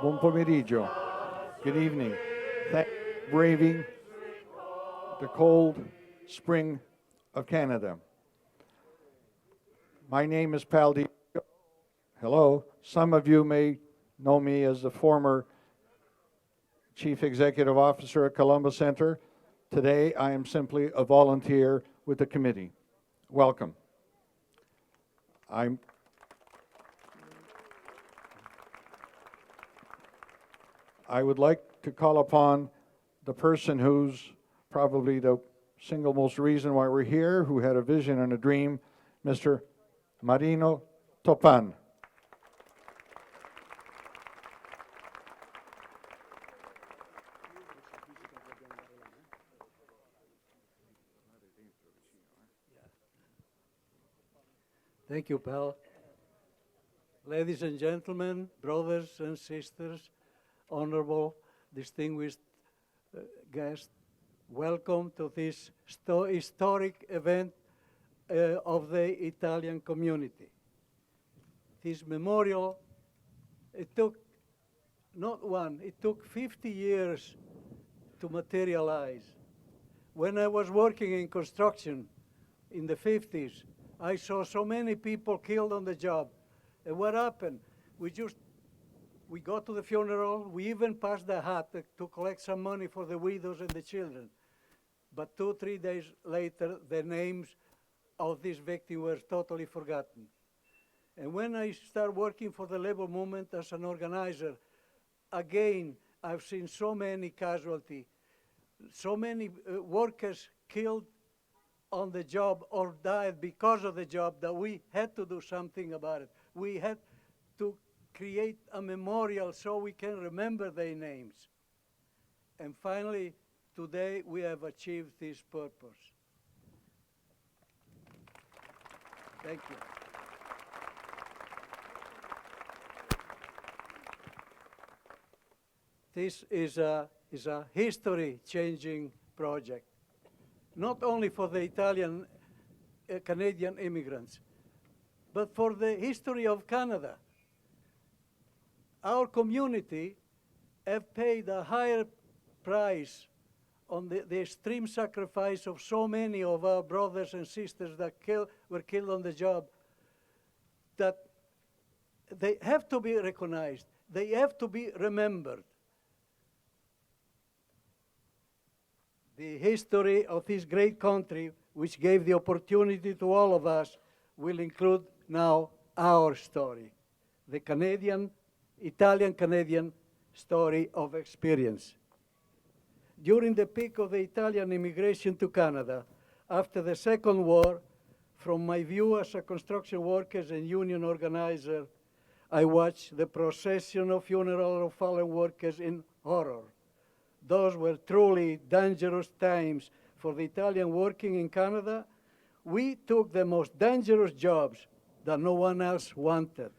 Buon pomeriggio. Good evening. Thank you for braving the cold spring of Canada. My name is Pal Di. Hello. Some of you may know me as the former Chief Executive Officer at Columbus Center. Today, I am simply a volunteer with the committee. Welcome. I would like to call upon the person who's probably the single most reason why we're here, who had a vision and a dream, Mr. Marino Toppan. Thank you, Pal. Ladies and gentlemen, brothers and sisters, honorable, distinguished guests, welcome to this historic event of the Italian community. This memorial, it took it took 50 years to materialize. When I was working in construction in the 50s, I saw so many people killed on the job. And what happened? We got to the funeral, we even passed the hat to collect some money for the widows and the children. But 2 or 3 days later, the names of these victims were totally forgotten. And when I started working for the labor movement as an organizer, again, I've seen so many casualties, so many workers killed on the job or died because of the job that we had to do something about it. We had to create a memorial so we can remember their names. And finally, today we have achieved this purpose. Thank you. This is a history-changing project, not only for the Italian, Canadian immigrants, but for the history of Canada. Our community have paid a higher price on the extreme sacrifice of so many of our brothers and sisters that were killed on the job, that they have to be recognized. They have to be remembered. The history of this great country, which gave the opportunity to all of us, will include now our story, the Italian-Canadian story of experience. During the peak of the Italian immigration to Canada, after the Second War, from my view as a construction worker and union organizer, I watched the procession of funeral of fallen workers in horror. Those were truly dangerous times for the Italian working in Canada. We took the most dangerous jobs that no one else wanted.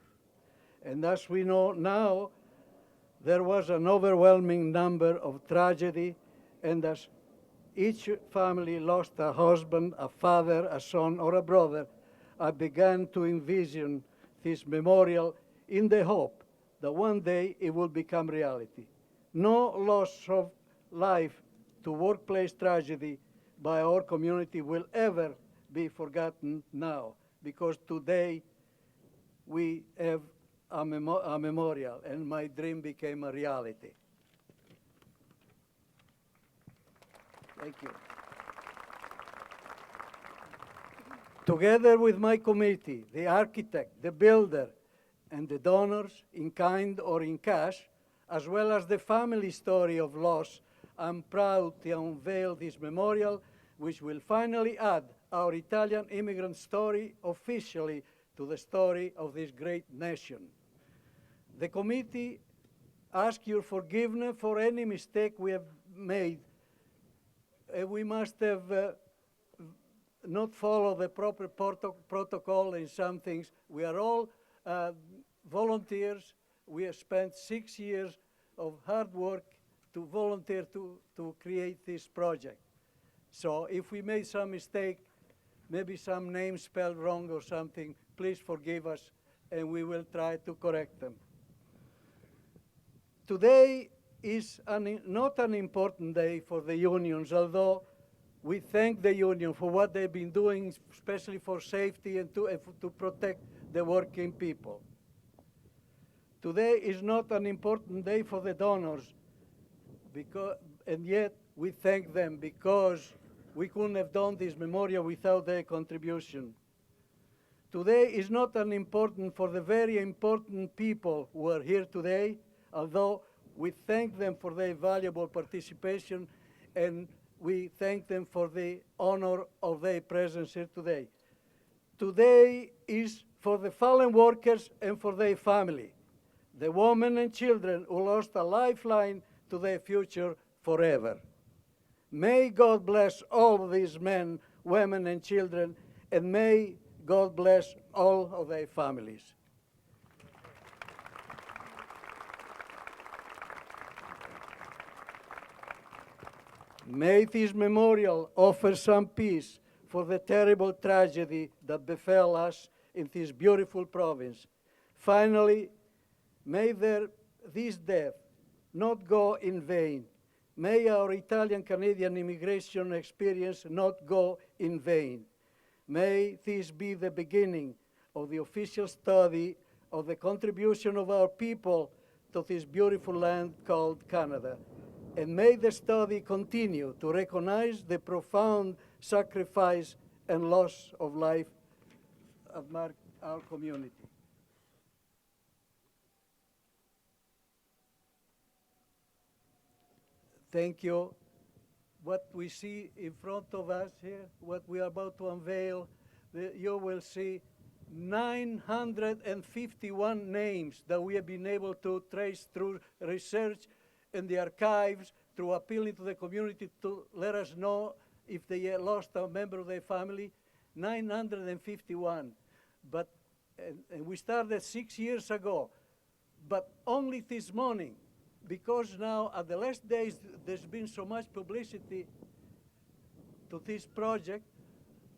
And as we know now, there was an overwhelming number of tragedy, and as each family lost a husband, a father, a son, or a brother, I began to envision this memorial in the hope that one day it will become reality. No loss of life to workplace tragedy by our community will ever be forgotten now, because today we have a memorial, and my dream became a reality. Thank you. Together with my committee, the architect, the builder, and the donors in kind or in cash, as well as the family story of loss, I'm proud to unveil this memorial, which will finally add our Italian immigrant story officially to the story of this great nation. The committee asks your forgiveness for any mistake we have made. We must have not followed the proper protocol in some things. We are all volunteers. We have spent 6 years of hard work to volunteer to create this project. So if we made some mistake, maybe some name spelled wrong or something, please forgive us, and we will try to correct them. Today is not an important day for the unions, although we thank the union for what they've been doing, especially for safety and to protect the working people. Today is not an important day for the donors, and yet we thank them because we couldn't have done this memorial without their contribution. Today is not an important for the very important people who are here today, although we thank them for their valuable participation and we thank them for the honor of their presence here today. Today is for the fallen workers and for their family, the women and children who lost a lifeline to their future forever. May God bless all of these men, women, and children, and may God bless all of their families. May this memorial offer some peace for the terrible tragedy that befell us in this beautiful province. Finally, may this death not go in vain. May our Italian-Canadian immigration experience not go in vain. May this be the beginning of the official study of the contribution of our people to this beautiful land called Canada. And may the study continue to recognize the profound sacrifice and loss of life of our community. Thank you. What we see in front of us here, what we are about to unveil, you will see 951 names that we have been able to trace through research in the archives, through appealing to the community to let us know if they lost a member of their family. 951. But and we started 6 years ago. But only this morning, because now at the last days there's been so much publicity to this project,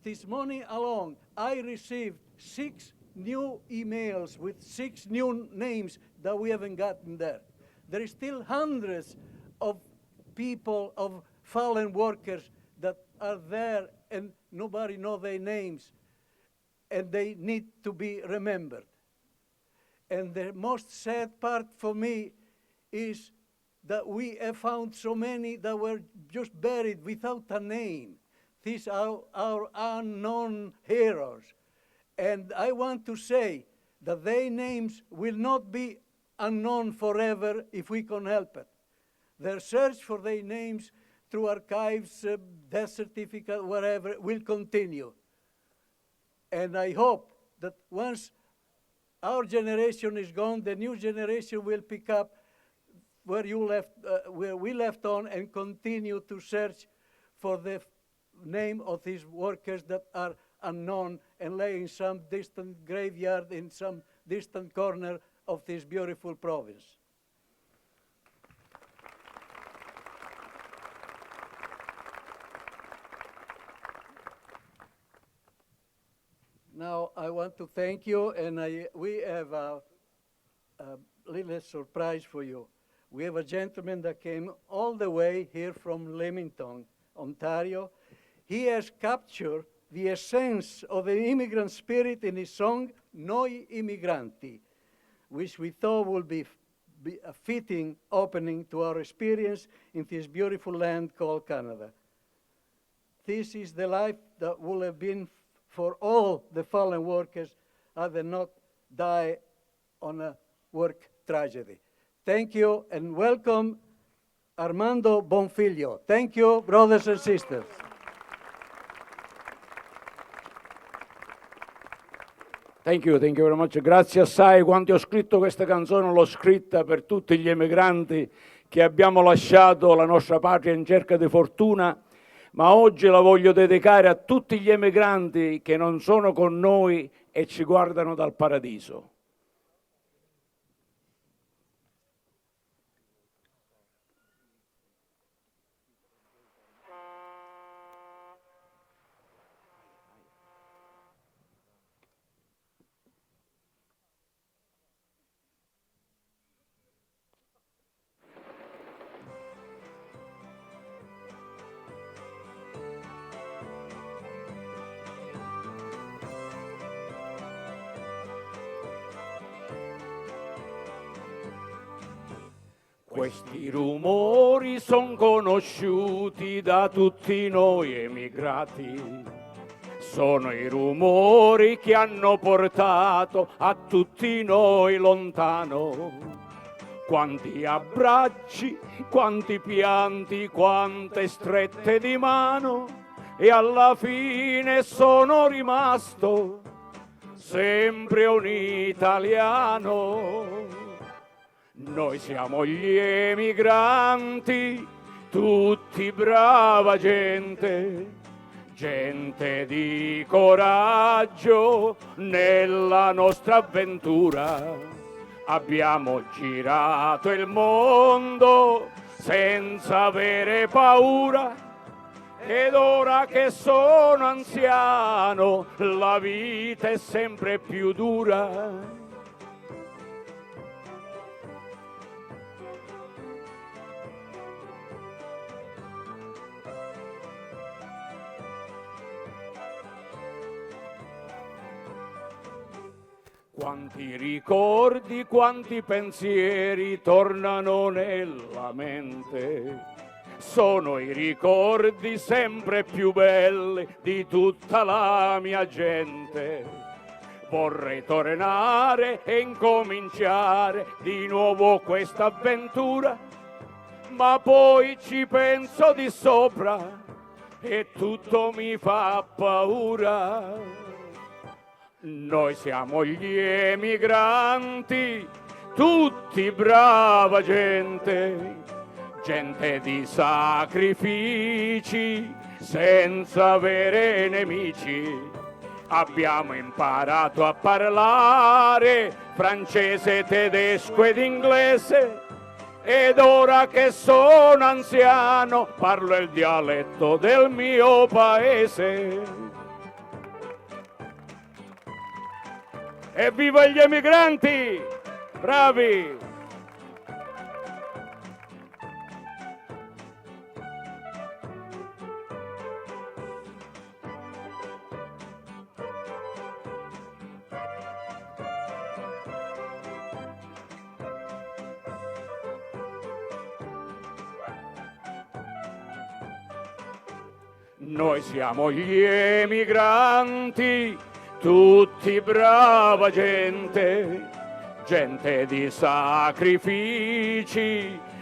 this morning alone I received 6 new emails with 6 new names that we haven't gotten there. There is still hundreds of people, of fallen workers that are there and nobody knows their names, and they need to be remembered. And the most sad part for me is that we have found so many that were just buried without a name. These are our unknown heroes. And I want to say that their names will not be unknown forever if we can help it. Their search for their names through archives, death certificate, whatever, will continue. And I hope that once our generation is gone, the new generation will pick up where we left on and continue to search for the name of these workers that are unknown and lay in some distant graveyard in some distant corner of this beautiful province. Now I want to thank you, and we have a little surprise for you. We have a gentleman that came all the way here from Leamington, Ontario. He has captured the essence of the immigrant spirit in his song, Noi Immigranti, which we thought would be a fitting opening to our experience in this beautiful land called Canada. This is the life that would have been for all the fallen workers had they not died on a work tragedy. Thank you and welcome Armando Bonfiglio. Thank you, brothers and sisters. Thank you very much. Grazie assai. Quando ho scritto questa canzone l'ho scritta per tutti gli emigranti che abbiamo lasciato la nostra patria in cerca di fortuna, ma oggi la voglio dedicare a tutti gli emigranti che non sono con noi e ci guardano dal paradiso. Questi rumori son conosciuti da tutti noi emigrati. Sono i rumori che hanno portato a tutti noi lontano. Quanti abbracci, quanti pianti, quante strette di mano, e alla fine sono rimasto sempre un italiano. Noi siamo gli emigranti, tutti brava gente, gente di coraggio nella nostra avventura. Abbiamo girato il mondo senza avere paura, ed ora che sono anziano la vita è sempre più dura. Quanti ricordi, quanti pensieri tornano nella mente. Sono i ricordi sempre più belli di tutta la mia gente. Vorrei tornare e incominciare di nuovo questa avventura, ma poi ci penso di sopra e tutto mi fa paura. Noi siamo gli emigranti, tutti brava gente, gente di sacrifici, senza avere nemici. Abbiamo imparato a parlare francese, tedesco ed inglese, ed ora che sono anziano parlo il dialetto del mio paese. Evviva gli emigranti! Bravi! Noi siamo gli emigranti, tutti brava gente, gente di sacrifici,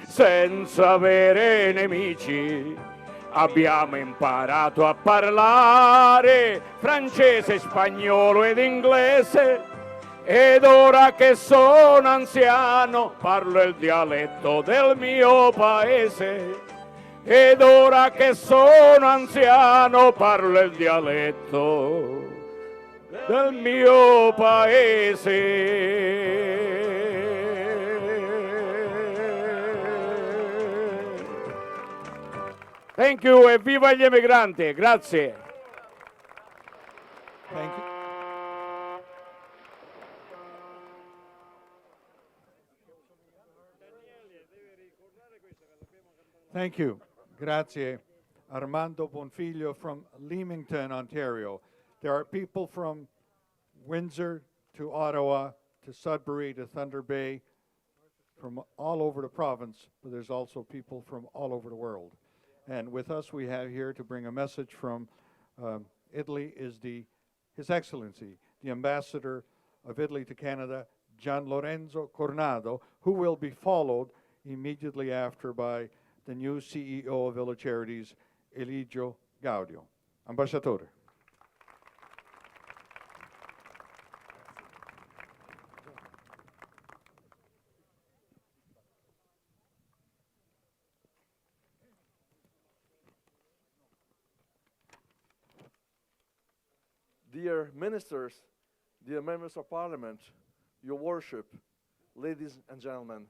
senza avere nemici. Abbiamo imparato a parlare francese, spagnolo ed inglese, ed ora che sono anziano parlo il dialetto del mio paese. Ed ora che sono anziano parlo il dialetto del mio paese. Thank you e viva gli emigranti, grazie. Thank you. Thank you. Grazie. Armando Bonfiglio from Leamington, Ontario. There are people from Windsor to Ottawa to Sudbury to Thunder Bay from all over the province, but there's also people from all over the world. And with us we have here to bring a message from Italy is His Excellency, the Ambassador of Italy to Canada, Gian Lorenzo Cornado, who will be followed immediately after by the new CEO of Villa Charities, Eligio Gaudio. Ambasciatore. Dear ministers, dear members of parliament, your worship, ladies and gentlemen,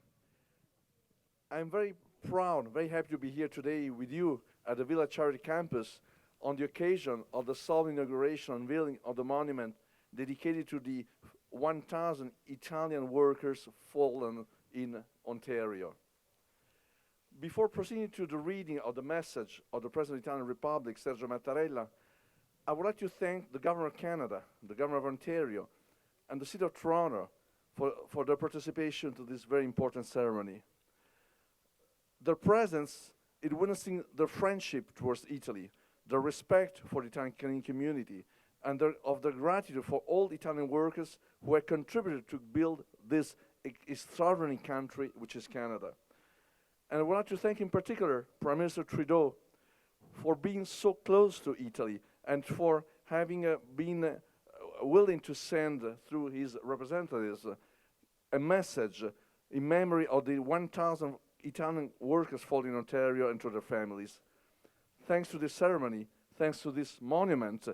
I'm very proud, very happy to be here today with you at the Villa Charity Campus on the occasion of the solemn inauguration and unveiling of the monument dedicated to the 1,000 Italian workers fallen in Ontario. Before proceeding to the reading of the message of the President of the Italian Republic, Sergio Mattarella, I would like to thank the Governor of Canada, the Governor of Ontario, and the City of Toronto for their participation to this very important ceremony. Their presence is witnessing their friendship towards Italy, their respect for the Italian community, and their gratitude for all Italian workers who have contributed to build this extraordinary country, which is Canada. And I would like to thank in particular Prime Minister Trudeau for being so close to Italy and for having been willing to send through his representatives a message in memory of the 1,000 Italian workers fallen in Ontario and to their families. Thanks to this ceremony, thanks to this monument,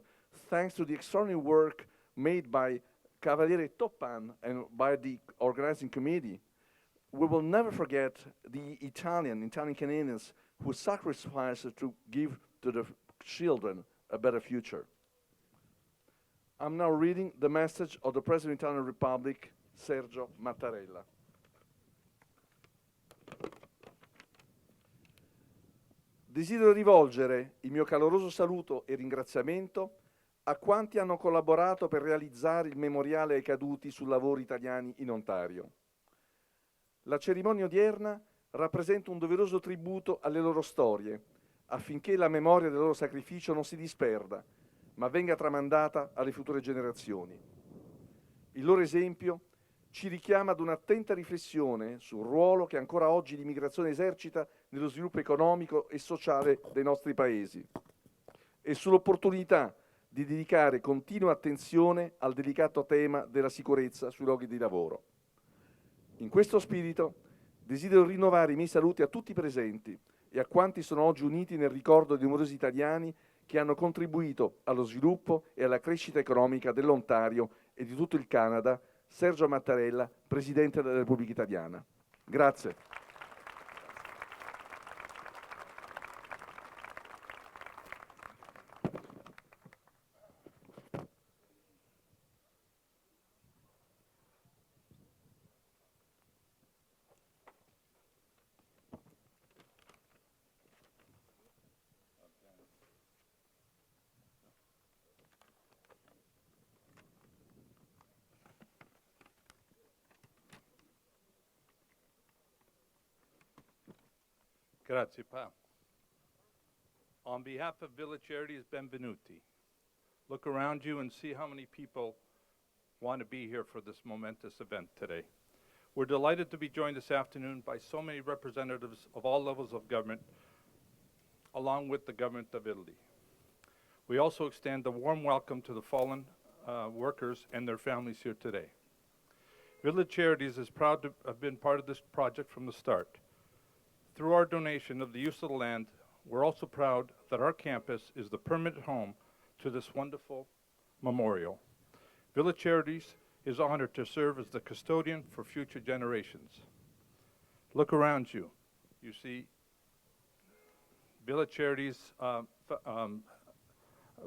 thanks to the extraordinary work made by Cavaliere Toppan and by the organizing committee, we will never forget the Italian Canadians who sacrificed to give to their children a better future. I'm now reading the message of the President of the Italian Republic, Sergio Mattarella. Desidero rivolgere il mio caloroso saluto e ringraziamento a quanti hanno collaborato per realizzare il memoriale ai caduti sul lavoro italiani in Ontario. La cerimonia odierna rappresenta un doveroso tributo alle loro storie, affinché la memoria del loro sacrificio non si disperda, ma venga tramandata alle future generazioni. Il loro esempio ci richiama ad un'attenta riflessione sul ruolo che ancora oggi l'immigrazione esercita nello sviluppo economico e sociale dei nostri paesi e sull'opportunità di dedicare continua attenzione al delicato tema della sicurezza sui luoghi di lavoro. In questo spirito desidero rinnovare i miei saluti a tutti i presenti e a quanti sono oggi uniti nel ricordo dei numerosi italiani che hanno contribuito allo sviluppo e alla crescita economica dell'Ontario e di tutto il Canada. Sergio Mattarella, Presidente della Repubblica Italiana. Grazie. Grazie, Pa. On behalf of Villa Charities, benvenuti. Look around you and see how many people want to be here for this momentous event today. We're delighted to be joined this afternoon by so many representatives of all levels of government, along with the government of Italy. We also extend a warm welcome to the fallen workers and their families here today. Villa Charities is proud to have been part of this project from the start. Through our donation of the use of the land, we're also proud that our campus is the permanent home to this wonderful memorial. Villa Charities is honored to serve as the custodian for future generations. Look around you. You see Villa Charities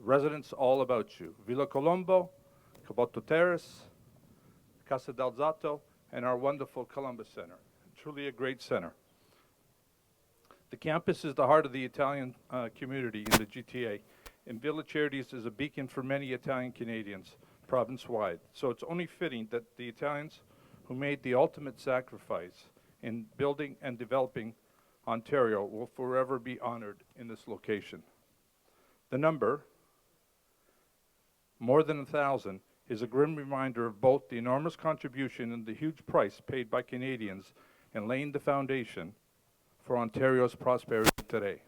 residents all about you. Villa Colombo, Caboto Terrace, Casa del Zato, and our wonderful Columbus Center. Truly a great center. The campus is the heart of the Italian community in the GTA, and Villa Charities is a beacon for many Italian Canadians province-wide. So it's only fitting that the Italians who made the ultimate sacrifice in building and developing Ontario will forever be honored in this location. The number, more than 1,000, is a grim reminder of both the enormous contribution and the huge price paid by Canadians in laying the foundation for Ontario's prosperity today.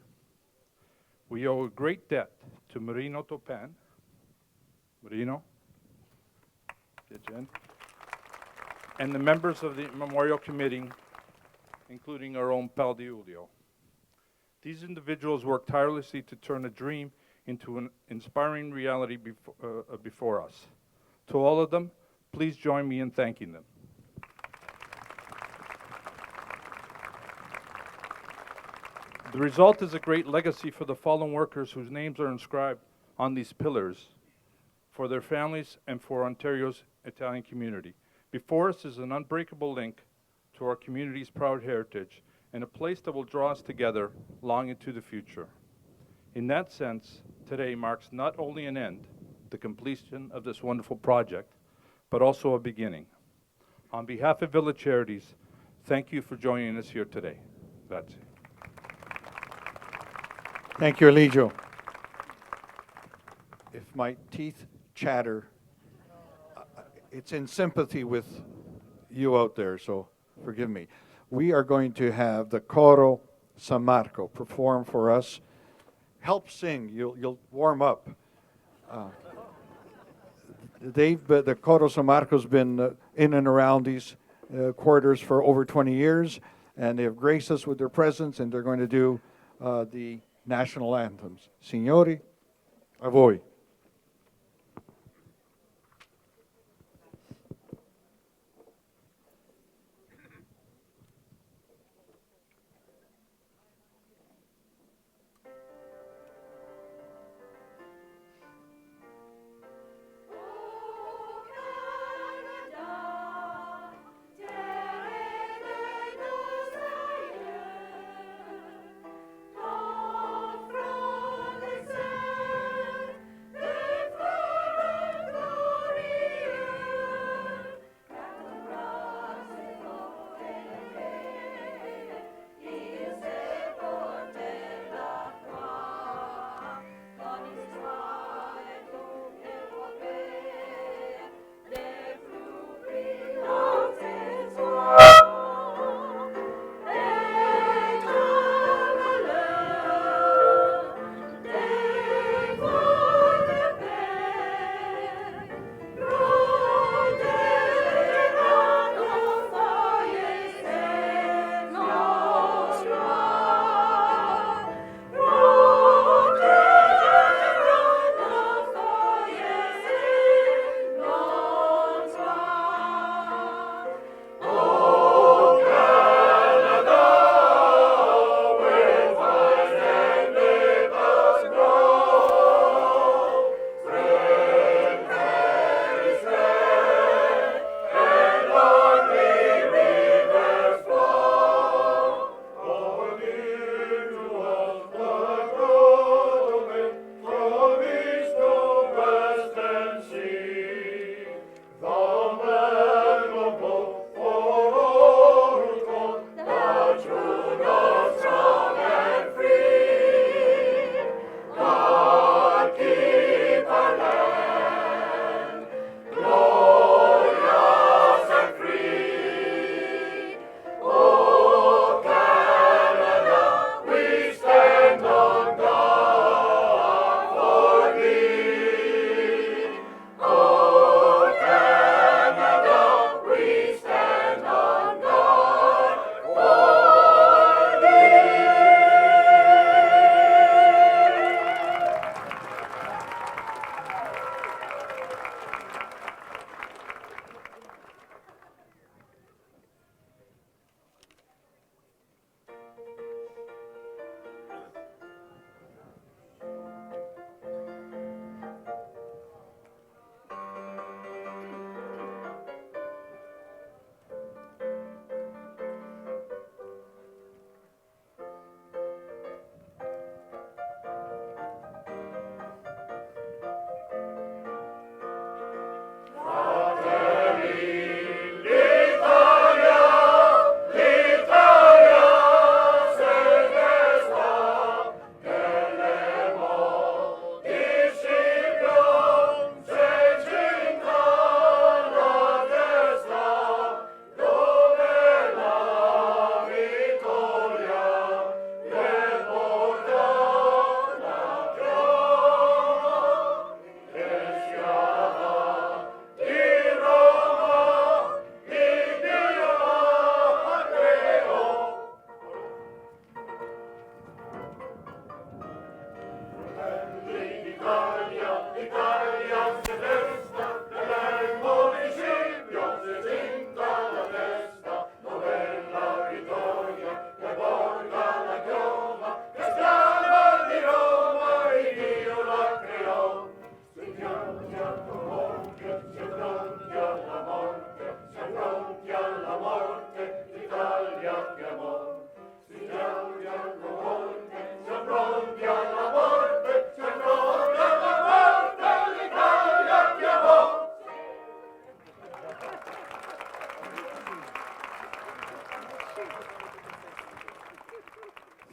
We owe a great debt to Marino Toppan, Marino, get you in, and the members of the Memorial Committee, including our own Pal Di Ulio. These individuals worked tirelessly to turn a dream into an inspiring reality before us. To all of them, please join me in thanking them. The result is a great legacy for the fallen workers whose names are inscribed on these pillars, for their families and for Ontario's Italian community. Before us is an unbreakable link to our community's proud heritage and a place that will draw us together long into the future. In that sense, today marks not only an end, the completion of this wonderful project, but also a beginning. On behalf of Villa Charities, thank you for joining us here today. Grazie. Thank you, Eligio. If my teeth chatter, it's in sympathy with you out there, so forgive me. We are going to have the Coro San Marco perform for us. Help sing, you'll warm up. The Coro San Marco's been in and around these quarters for over 20 years, and they have graced us with their presence, and they're going to do the national anthems. Signori, a voi.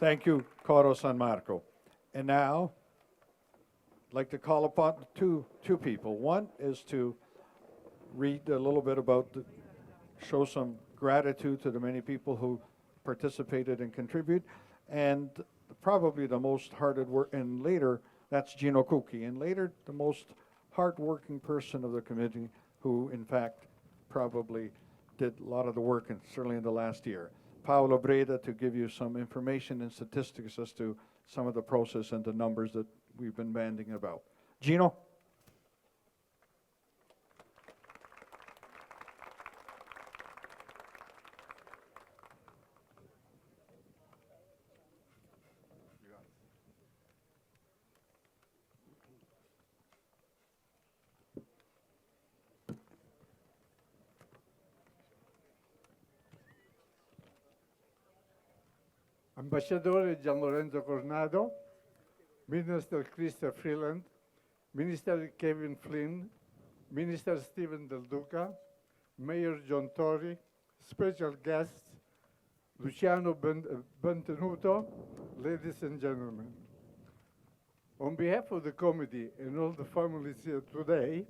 Thank you, Coro San Marco. And now, I'd like to call upon two people. One is to read a little bit about, show some gratitude to the many people who participated and contribute, and probably the most hard work, and later, that's Gino Cucchi, and later, the most hardworking person of the committee who, in fact, probably did a lot of the work, and certainly in the last year. Paolo Breda to give you some information and statistics as to some of the process and the numbers that we've been banding about. Gino? Ambasciatore Gian Lorenzo Cornado, Minister Christopher Freeland, Minister Kevin Flynn, Minister Stephen Del Duca, Mayor John Tory, special guests Luciano Bentenuto, ladies and gentlemen. On behalf of the committee and all the families here today,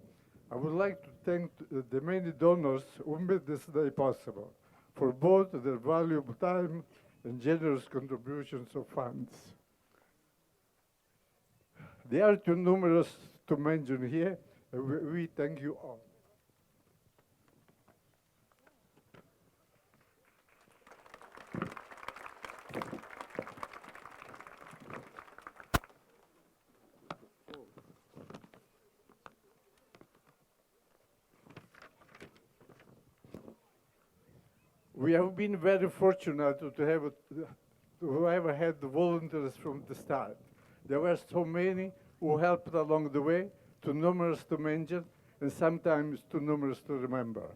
I would like to thank the many donors who made this day possible for both their valuable time and generous contributions of funds. They are too numerous to mention here, and we thank you all. We have been very fortunate to have had the volunteers from the start. There were so many who helped along the way, too numerous to mention, and sometimes too numerous to remember.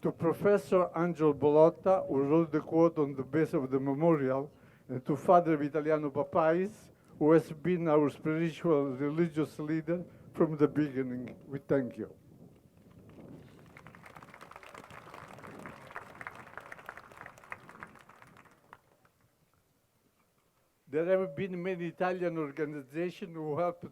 To Professor Angelo Bolotta, who wrote the quote on the base of the memorial, and to Father Vitaliano Papais, who has been our spiritual religious leader from the beginning, we thank you. There have been many Italian organizations who helped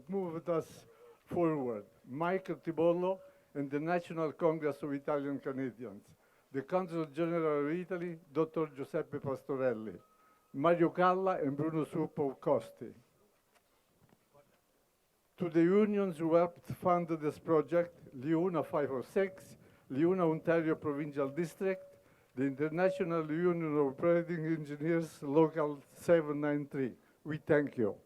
move us forward. Michael Tibollo and the National Congress of Italian Canadians, the Consul General of Italy, Dr. Giuseppe Pastorelli, Mario Calla and Bruno Suppo Costi. To the unions who helped fund this project, Liuna 506, Liuna Ontario Provincial District, the International Union of Operating Engineers, Local 793. We thank you.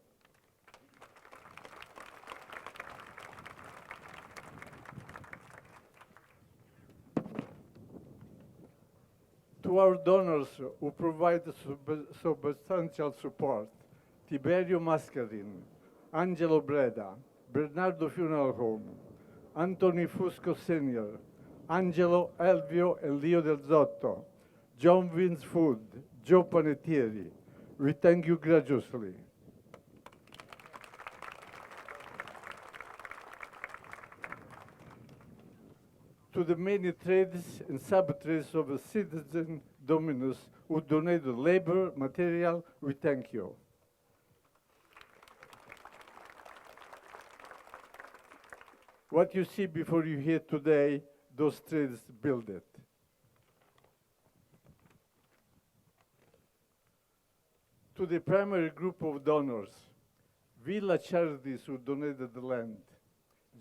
To our donors who provide substantial support, Tiberio Mascarin, Angelo Breda, Bernardo Funeral Home, Anthony Fusco Sr., Angelo, Elvio, and Leo Del Zotto, John Vince Food, Joe Panettieri. We thank you graciously. To the many trades and sub-trades of the citizen dominus who donated labor, material, we thank you. What you see before you here today, those trades build it. To the primary group of donors, Villa Charities who donated the land,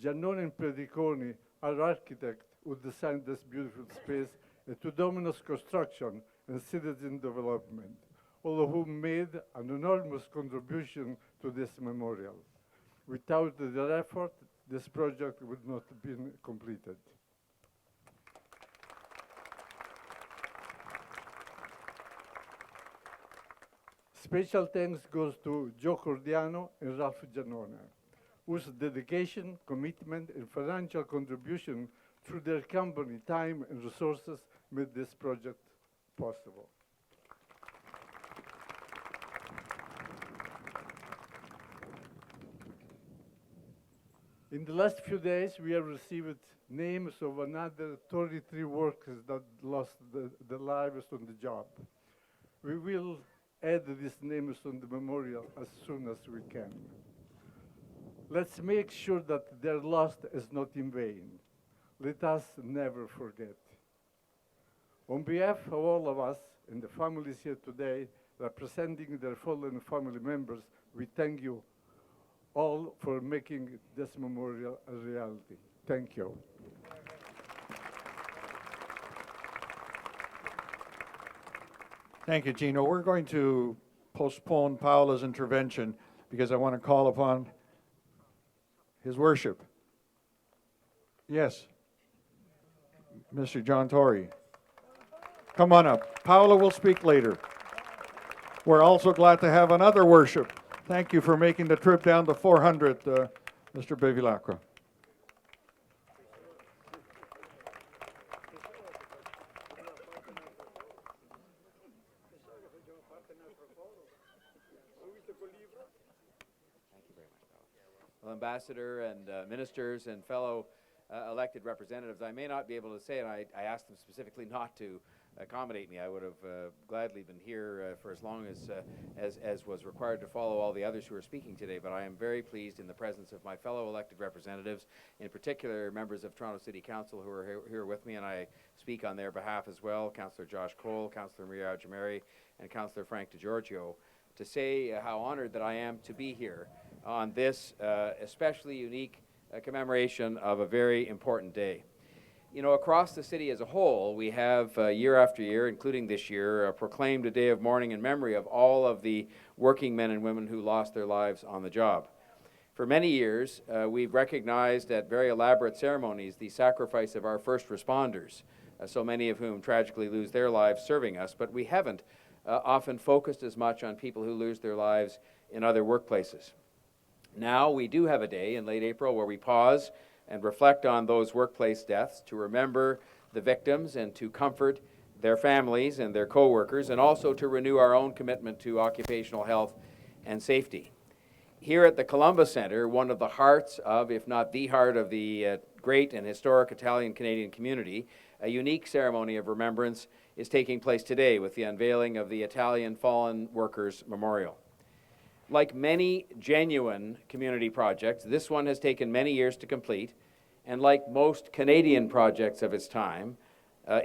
Giannone and Prediconi, our architect who designed this beautiful space, and to Domino's Construction and Citizen Development, all of whom made an enormous contribution to this memorial. Without their effort, this project would not have been completed. Special thanks goes to Joe Cordiano and Ralph Giannone, whose dedication, commitment, and financial contribution through their company, time, and resources made this project possible. In the last few days, we have received names of another 33 workers that lost their lives on the job. We will add these names on the memorial as soon as we can. Let's make sure that their loss is not in vain. Let us never forget. On behalf of all of us and the families here today, representing their fallen family members, we thank you all for making this memorial a reality. Thank you. Thank you, Gino. We're going to postpone Paola's intervention because I want to call upon his worship. Yes. Mr. John Tory. Come on up. Paola will speak later. We're also glad to have another worship. Thank you for making the trip down to 400, Mr. Bevilacqua. Well, Ambassador and ministers and fellow elected representatives, I may not be able to say, and I asked them specifically not to accommodate me. I would have gladly been here for as long as was required to follow all the others who are speaking today, but I am very pleased in the presence of my fellow elected representatives, in particular members of Toronto City Council who are here with me, and I speak on their behalf as well, Councillor Josh Cole, Councillor Maria Jamari, and Councillor Frank DiGiorgio, to say how honored that I am to be here on this especially unique commemoration of a very important day. You know, across the city as a whole, we have year after year, including this year, proclaimed a day of mourning in memory of all of the working men and women who lost their lives on the job. For many years, we've recognized at very elaborate ceremonies the sacrifice of our first responders, so many of whom tragically lose their lives serving us, but we haven't often focused as much on people who lose their lives in other workplaces. Now we do have a day in late April where we pause and reflect on those workplace deaths to remember the victims and to comfort their families and their co-workers, and also to renew our own commitment to occupational health and safety. Here at the Columbus Centre, one of the hearts of, if not the heart of the great and historic Italian-Canadian community, a unique ceremony of remembrance is taking place today with the unveiling of the Italian Fallen Workers Memorial. Like many genuine community projects, this one has taken many years to complete, and like most Canadian projects of its time,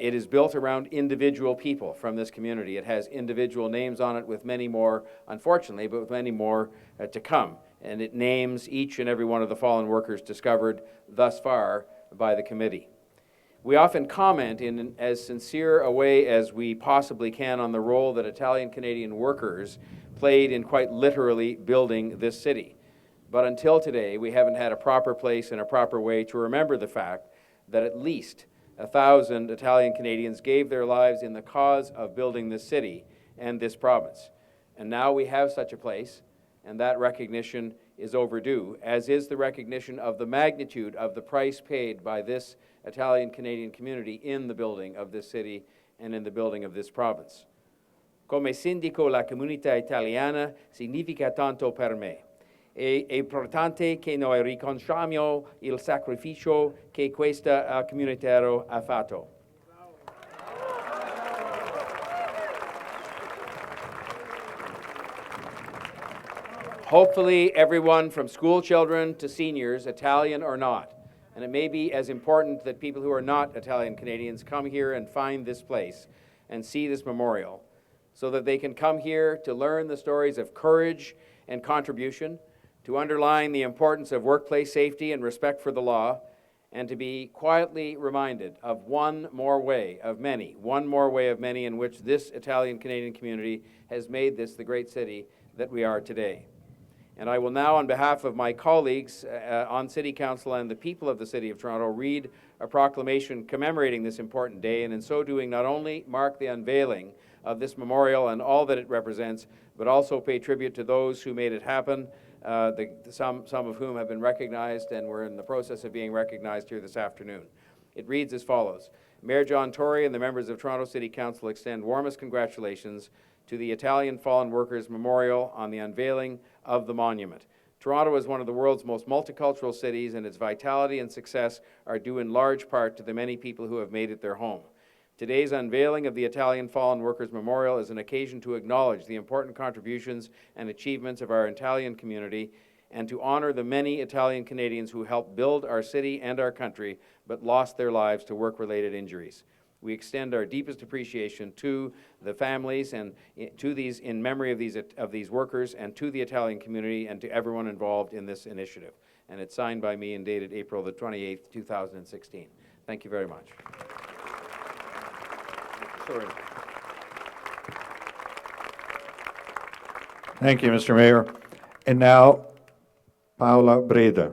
it is built around individual people from this community. It has individual names on it, with many more, unfortunately, but with many more to come. And it names each and every one of the fallen workers discovered thus far by the committee. We often comment in as sincere a way as we possibly can on the role that Italian-Canadian workers played in quite literally building this city. But until today, we haven't had a proper place and a proper way to remember the fact that at least 1,000 Italian Canadians gave their lives in the cause of building this city and this province. And now we have such a place, and that recognition is overdue, as is the recognition of the magnitude of the price paid by this Italian Canadian community in the building of this city and in the building of this province. Come sindaco, la comunità italiana significa tanto per me. È importante che noi riconosciamo il sacrificio che questa comunità ha fatto. Hopefully everyone from school children to seniors, Italian or not, and it may be as important that people who are not Italian Canadians come here and find this place and see this memorial, so that they can come here to learn the stories of courage and contribution, to underline the importance of workplace safety and respect for the law, and to be quietly reminded of one more way of many in which this Italian-Canadian community has made this the great city that we are today. And I will now, on behalf of my colleagues on City Council and the people of the City of Toronto, read a proclamation commemorating this important day, and in so doing not only mark the unveiling of this memorial and all that it represents, but also pay tribute to those who made it happen, some of whom have been recognized and were in the process of being recognized here this afternoon. It reads as follows. Mayor John Tory and the members of Toronto City Council extend warmest congratulations to the Italian Fallen Workers Memorial on the unveiling of the monument. Toronto is one of the world's most multicultural cities, and its vitality and success are due in large part to the many people who have made it their home. Today's unveiling of the Italian Fallen Workers Memorial is an occasion to acknowledge the important contributions and achievements of our Italian community and to honor the many Italian Canadians who helped build our city and our country but lost their lives to work-related injuries. We extend our deepest appreciation to the families and to these, in memory of these workers, and to the Italian community and to everyone involved in this initiative. And it's signed by me and dated April the 28th, 2016. Thank you very much. Sorry. Thank you, Mr. Mayor. And now, Paola Breda.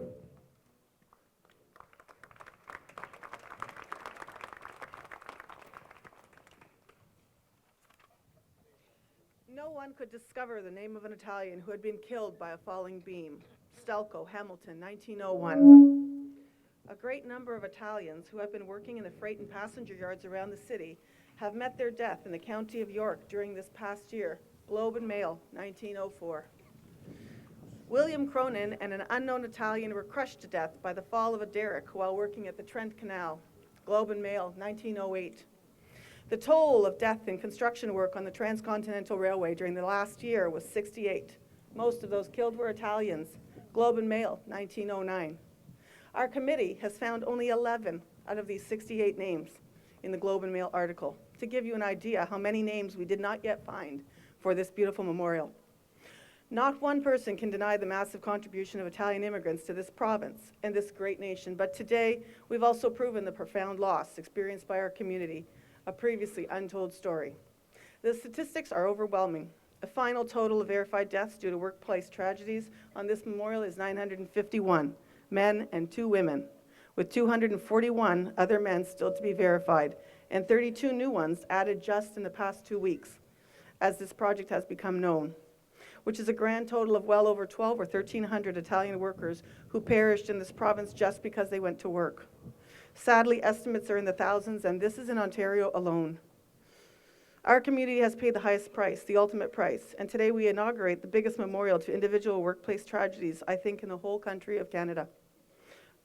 No one could discover the name of an Italian who had been killed by a falling beam. Stelco, Hamilton, 1901. A great number of Italians who have been working in the freight and passenger yards around the city have met their death in the county of York during this past year. Globe and Mail, 1904. William Cronin and an unknown Italian were crushed to death by the fall of a derrick while working at the Trent Canal. Globe and Mail, 1908. The toll of death in construction work on the Transcontinental Railway during the last year was 68. Most of those killed were Italians. Globe and Mail, 1909. Our committee has found only 11 out of these 68 names in the Globe and Mail article, to give you an idea how many names we did not yet find for this beautiful memorial. Not one person can deny the massive contribution of Italian immigrants to this province and this great nation, but today we've also proven the profound loss experienced by our community, a previously untold story. The statistics are overwhelming. A final total of verified deaths due to workplace tragedies on this memorial is 951, men and 2 women, with 241 other men still to be verified, and 32 new ones added just in the past 2 weeks, as this project has become known, which is a grand total of well over 12 or 1,300 Italian workers who perished in this province just because they went to work. Sadly, estimates are in the thousands, and this is in Ontario alone. Our community has paid the highest price, the ultimate price, and today we inaugurate the biggest memorial to individual workplace tragedies, I think, in the whole country of Canada.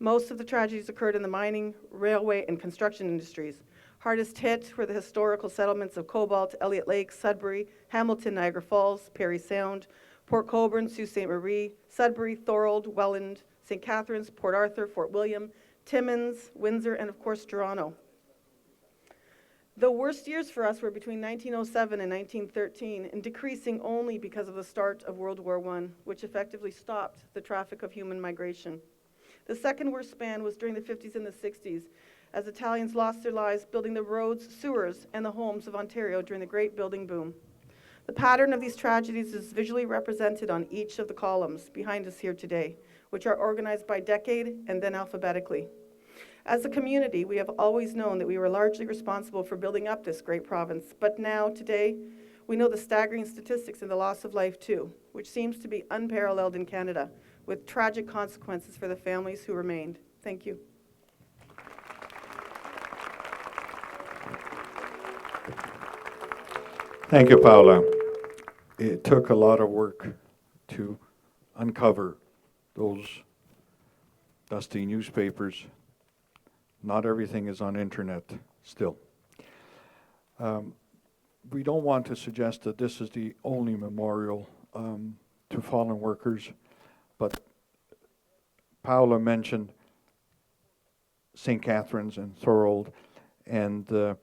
Most of the tragedies occurred in the mining, railway, and construction industries. Hardest hit were the historical settlements of Cobalt, Elliott Lake, Sudbury, Hamilton, Niagara Falls, Parry Sound, Port Colborne, Sault Ste. Marie, Sudbury, Thorold, Welland, St. Catharines, Port Arthur, Fort William, Timmins, Windsor, and of course Toronto. The worst years for us were between 1907 and 1913, and decreasing only because of the start of World War I, which effectively stopped the traffic of human migration. The second worst span was during the 50s and the 60s, as Italians lost their lives building the roads, sewers, and the homes of Ontario during the Great Building Boom. The pattern of these tragedies is visually represented on each of the columns behind us here today, which are organized by decade and then alphabetically. As a community, we have always known that we were largely responsible for building up this great province, but now, today, we know the staggering statistics in the loss of life too, which seems to be unparalleled in Canada, with tragic consequences for the families who remained. Thank you. Thank you, Paola. It took a lot of work to uncover those dusty newspapers. Not everything is on internet still. We don't want to suggest that this is the only memorial to fallen workers, but Paola mentioned St. Catharines and Thorold and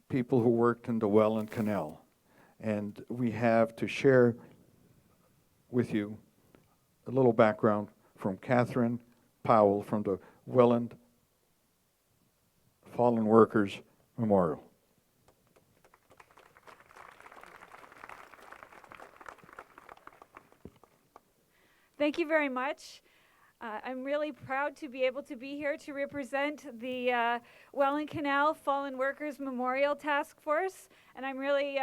people who worked in the Welland Canal. And we have to share with you a little background from Catherine Powell from the Welland Fallen Workers Memorial. Thank you very much. I'm really proud to be able to be here to represent the Welland Canal Fallen Workers Memorial Task Force, and I'm really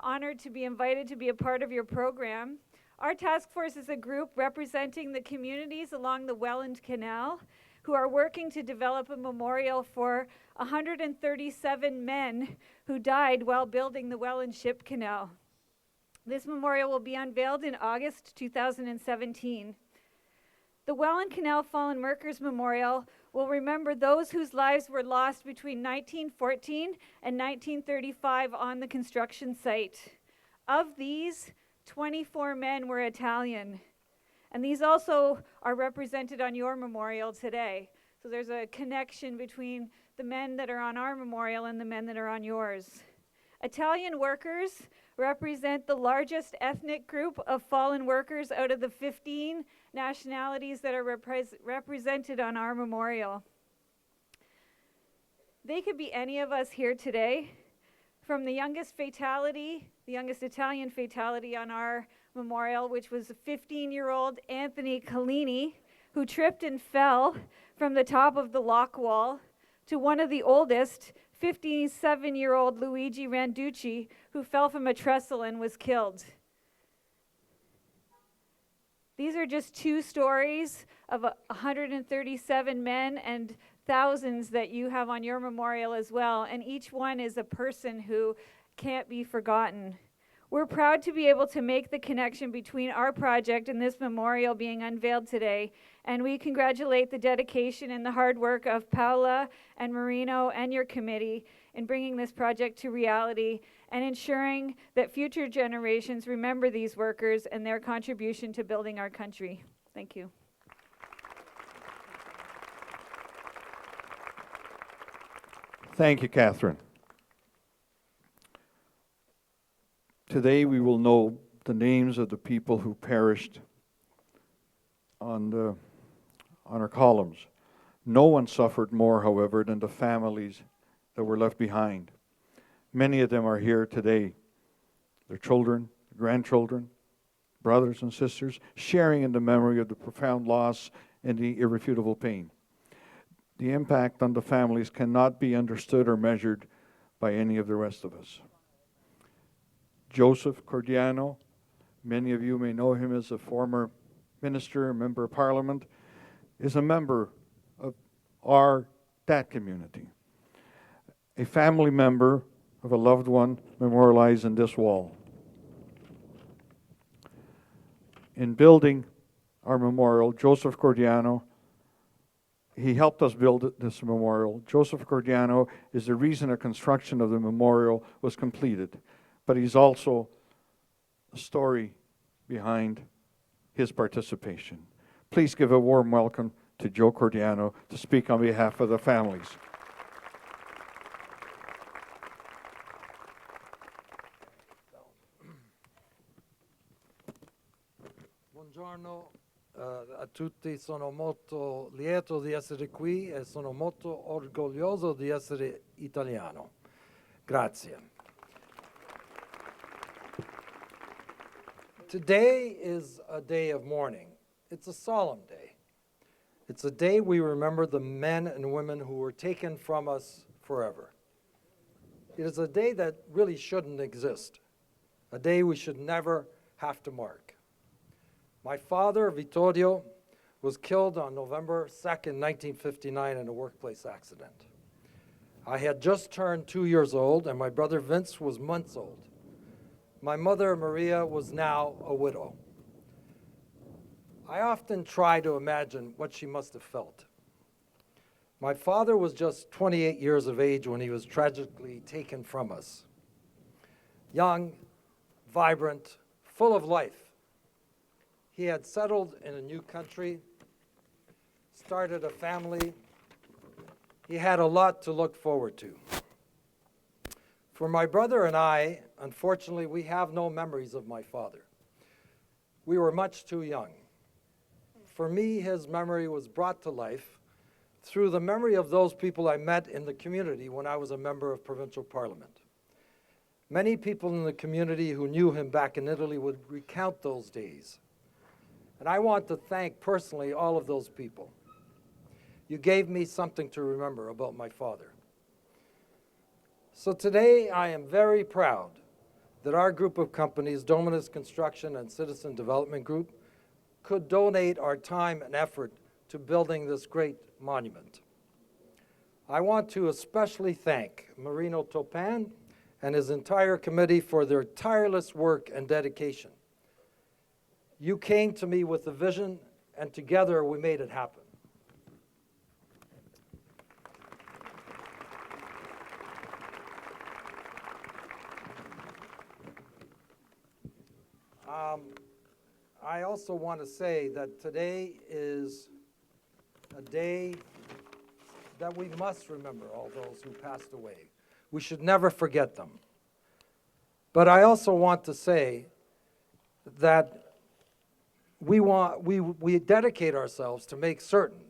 honored to be invited to be a part of your program. Our task force is a group representing the communities along the Welland Canal who are working to develop a memorial for 137 men who died while building the Welland Ship Canal. This memorial will be unveiled in August 2017. The Welland Canal Fallen Workers Memorial will remember those whose lives were lost between 1914 and 1935 on the construction site. Of these, 24 men were Italian. And these also are represented on your memorial today. So there's a connection between the men that are on our memorial and the men that are on yours. Italian workers represent the largest ethnic group of fallen workers out of the 15 nationalities that are represented on our memorial. They could be any of us here today, from the youngest fatality, the youngest Italian fatality on our memorial, which was a 15-year-old Anthony Collini, who tripped and fell from the top of the lock wall, to one of the oldest, 57-year-old Luigi Randucci, who fell from a trestle and was killed. These are just two stories of 137 men and thousands that you have on your memorial as well, and each one is a person who can't be forgotten. We're proud to be able to make the connection between our project and this memorial being unveiled today, and we congratulate the dedication and the hard work of Paula and Marino and your committee in bringing this project to reality and ensuring that future generations remember these workers and their contribution to building our country. Thank you. Thank you, Catherine. Today we will know the names of the people who perished on our columns. No one suffered more, however, than the families that were left behind. Many of them are here today. Their children, grandchildren, brothers and sisters, sharing in the memory of the profound loss and the irrefutable pain. The impact on the families cannot be understood or measured by any of the rest of us. Joseph Cordiano, many of you may know him as a former minister, a member of parliament, is a member of that community. A family member of a loved one memorialized in this wall. In building our memorial, Joseph Cordiano, he helped us build this memorial. Joseph Cordiano is the reason the construction of the memorial was completed, but he's also a story behind his participation. Please give a warm welcome to Joe Cordiano to speak on behalf of the families. Buongiorno a tutti, sono molto lieto di essere qui e sono molto orgoglioso di essere italiano. Grazie. Today is a day of mourning. It's a solemn day. It's a day we remember the men and women who were taken from us forever. It is a day that really shouldn't exist, a day we should never have to mark. My father, Vittorio, was killed on November 2nd, 1959 in a workplace accident. I had just turned 2 years old, and my brother Vince was months old. My mother, Maria, was now a widow. I often try to imagine what she must have felt. My father was just 28 years of age when he was tragically taken from us. Young, vibrant, full of life. He had settled in a new country, started a family. He had a lot to look forward to. For my brother and I, unfortunately, we have no memories of my father. We were much too young. For me, his memory was brought to life through the memory of those people I met in the community when I was a member of provincial parliament. Many people in the community who knew him back in Italy would recount those days. And I want to thank personally all of those people. You gave me something to remember about my father. So today I am very proud that our group of companies, Dominus Construction and Citizen Development Group, could donate our time and effort to building this great monument. I want to especially thank Marino Toppan and his entire committee for their tireless work and dedication. You came to me with a vision, and together we made it happen. I also want to say that today is a day that we must remember all those who passed away. We should never forget them. But I also want to say that we dedicate ourselves to make certain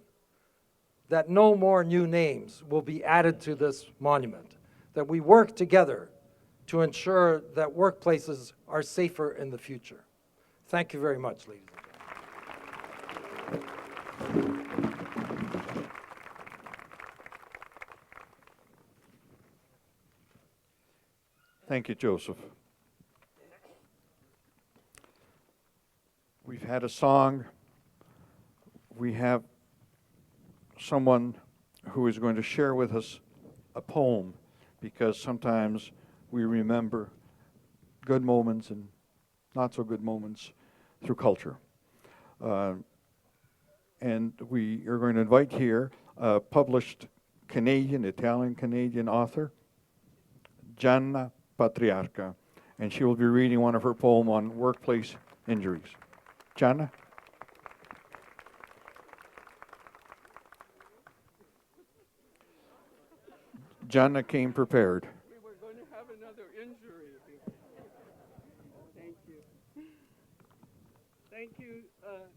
that no more new names will be added to this monument, that we work together to ensure that workplaces are safer in the future. Thank you very much, ladies and gentlemen. Thank you, Joseph. We've had a song. We have someone who is going to share with us a poem, because sometimes we remember good moments and not so good moments through culture. And we are going to invite here a published Italian-Canadian author, Gianna Patriarca, and she will be reading one of her poems on workplace injuries. Gianna? Gianna came prepared. We were going to have another injury. Thank you.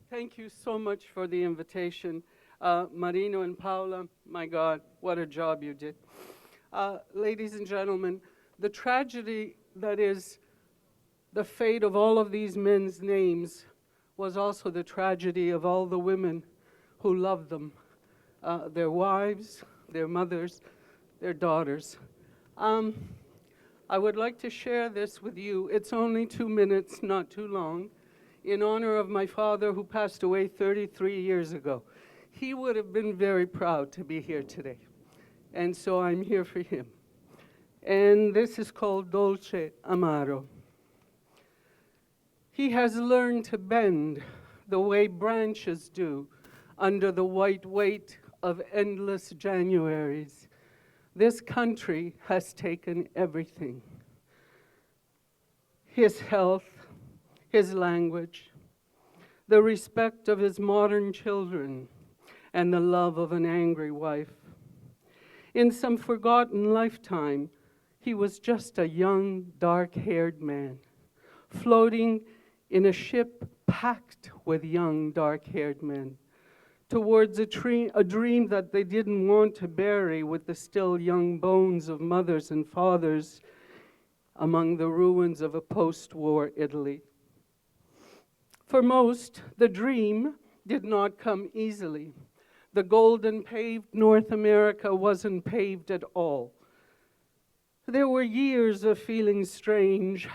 Thank you so much for the invitation. Marino and Paula, my God, what a job you did. Ladies and gentlemen, the tragedy that is the fate of all of these men's names was also the tragedy of all the women who loved them, their wives, their mothers, their daughters. I would like to share this with you. It's only 2 minutes, not too long, in honor of my father who passed away 33 years ago. He would have been very proud to be here today. And so I'm here for him. And this is called Dolce Amaro. He has learned to bend the way branches do under the white weight of endless Januaries. This country has taken everything. His health, his language, the respect of his modern children, and the love of an angry wife. In some forgotten lifetime, he was just a young, dark-haired man, floating in a ship packed with young, dark-haired men, towards a dream that they didn't want to bury with the still young bones of mothers and fathers among the ruins of a post-war Italy. For most, the dream did not come easily. The golden paved North America wasn't paved at all. There were years of feeling strange,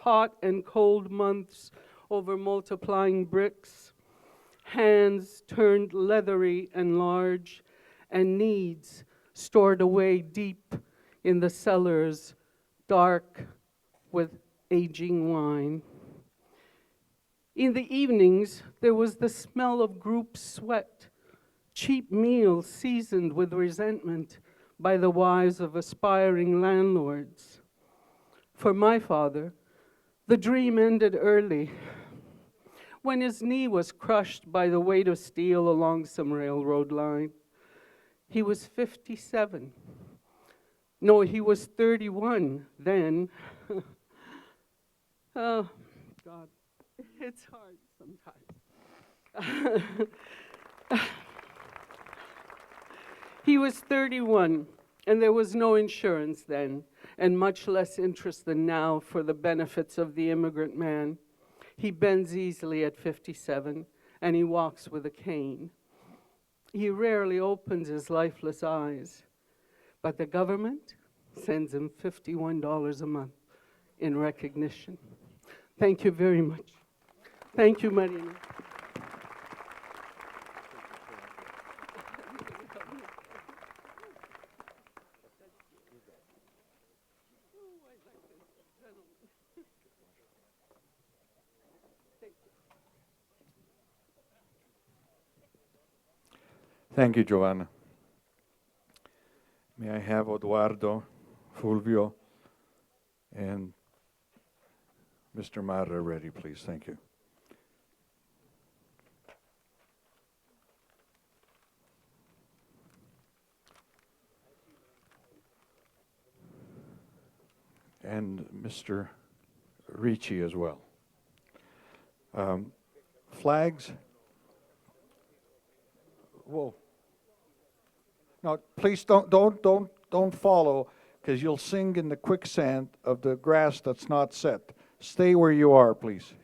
hot and cold months over multiplying bricks, hands turned leathery and large, and needs stored away deep in the cellars, dark with aging wine. In the evenings, there was the smell of group sweat, cheap meals seasoned with resentment by the wives of aspiring landlords. For my father, the dream ended early, when his knee was crushed by the weight of steel along some railroad line. He was 57. No, he was 31 then. Oh, God, it's hard sometimes. He was 31, and there was no insurance then, and much less interest than now for the benefits of the immigrant man. He bends easily at 57, and he walks with a cane. He rarely opens his lifeless eyes, but the government sends him $51 a month in recognition. Thank you very much. Thank you, Marino. Thank you, Giovanna. May I have Eduardo, Fulvio, and Mr. Marra ready, please. Thank you. And Mr. Ricci as well. Flags. Whoa. No, please don't follow, because you'll sink in the quicksand of the grass that's not set. Stay where you are, please.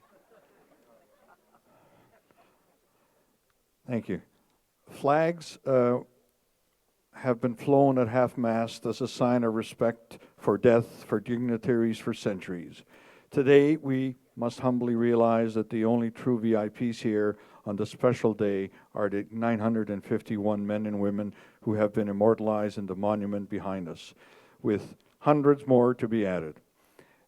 Thank you. Flags have been flown at half-mast as a sign of respect for death, for dignitaries for centuries. Today, we must humbly realize that the only true VIPs here on this special day are the 951 men and women who have been immortalized in the monument behind us, with hundreds more to be added.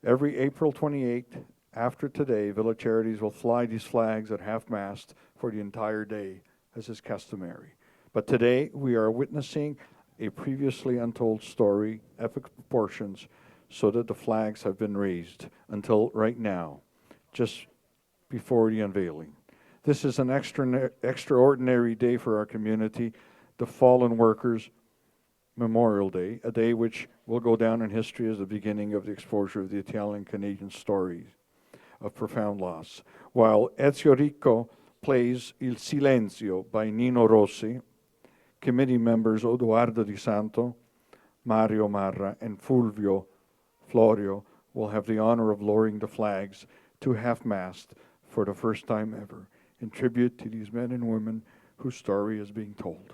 Every April 28th, after today, Village Charities will fly these flags at half-mast for the entire day, as is customary. But today, we are witnessing a previously untold story, epic proportions, so that the flags have been raised until right now, just before the unveiling. This is an extraordinary day for our community, the Fallen Workers Memorial Day, a day which will go down in history as the beginning of the exposure of the Italian-Canadian stories of profound loss. While Ezio Ricco plays Il Silenzio by Nino Rossi, committee members Odoardo Di Santo, Mario Marra, and Fulvio Florio will have the honor of lowering the flags to half-mast for the first time ever, in tribute to these men and women whose story is being told.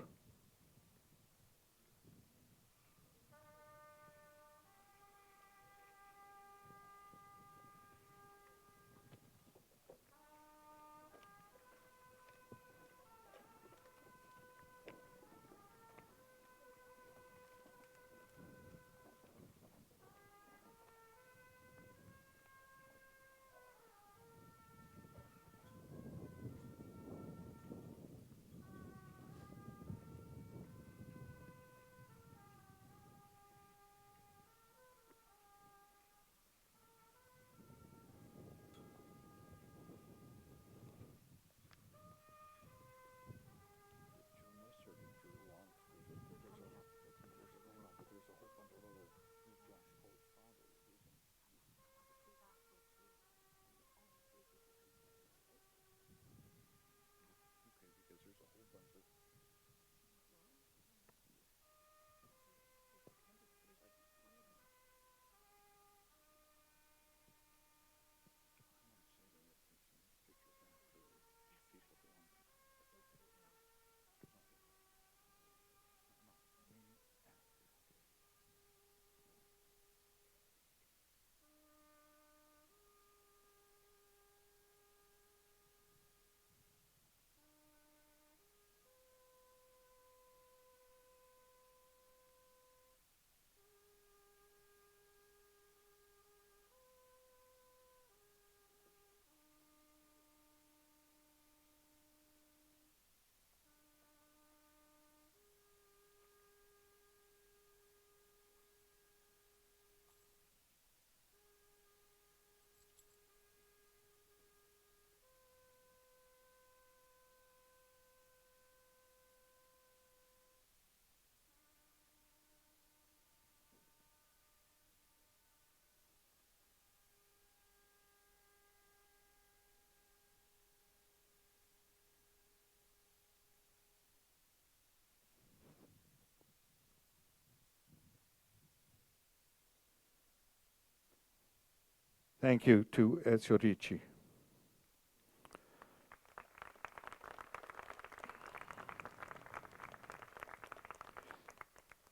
Thank you to Ezio Ricci.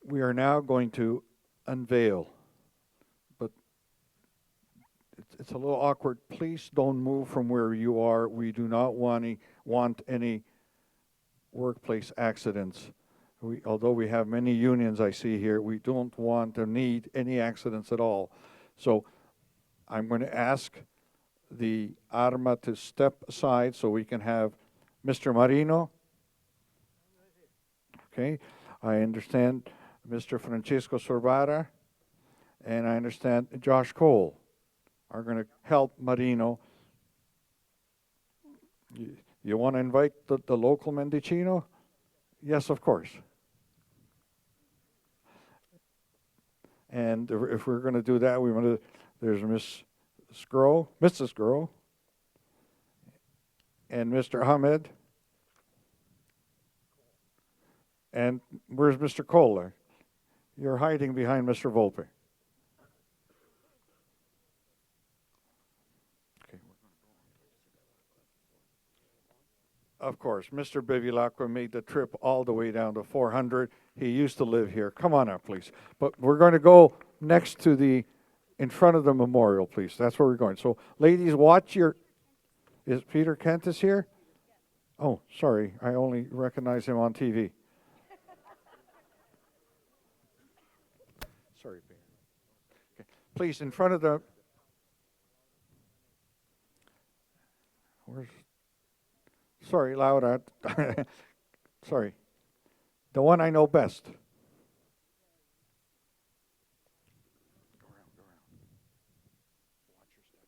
We are now going to unveil, but it's a little awkward. Please don't move from where you are. We do not want any workplace accidents. Although we have many unions I see here, we don't want or need any accidents at all. So I'm going to ask the Arma to step aside so we can have Mr. Marino. Okay, I understand Mr. Francesco Sorbara, and I understand Josh Cole. are going to help Marino. You want to invite the local Mendocino? Yes, of course. And if we're going to do that, we want to. There's Mrs. Groh, and Mr. Hamed. And where's Mr. Kohler? You're hiding behind Mr. Volpe. Okay. Of course, Mr. Bevilacqua made the trip all the way down to 400. He used to live here. Come on up, please. But we're going to go next to in front of the memorial, please. That's where we're going. So, ladies, watch your. Is Peter Kent is here? Oh, sorry. I only recognize him on TV. Sorry, Peter. Okay. Please, in front of the. Sorry, Laura. Sorry. The one I know best. Go around. Watch your step here.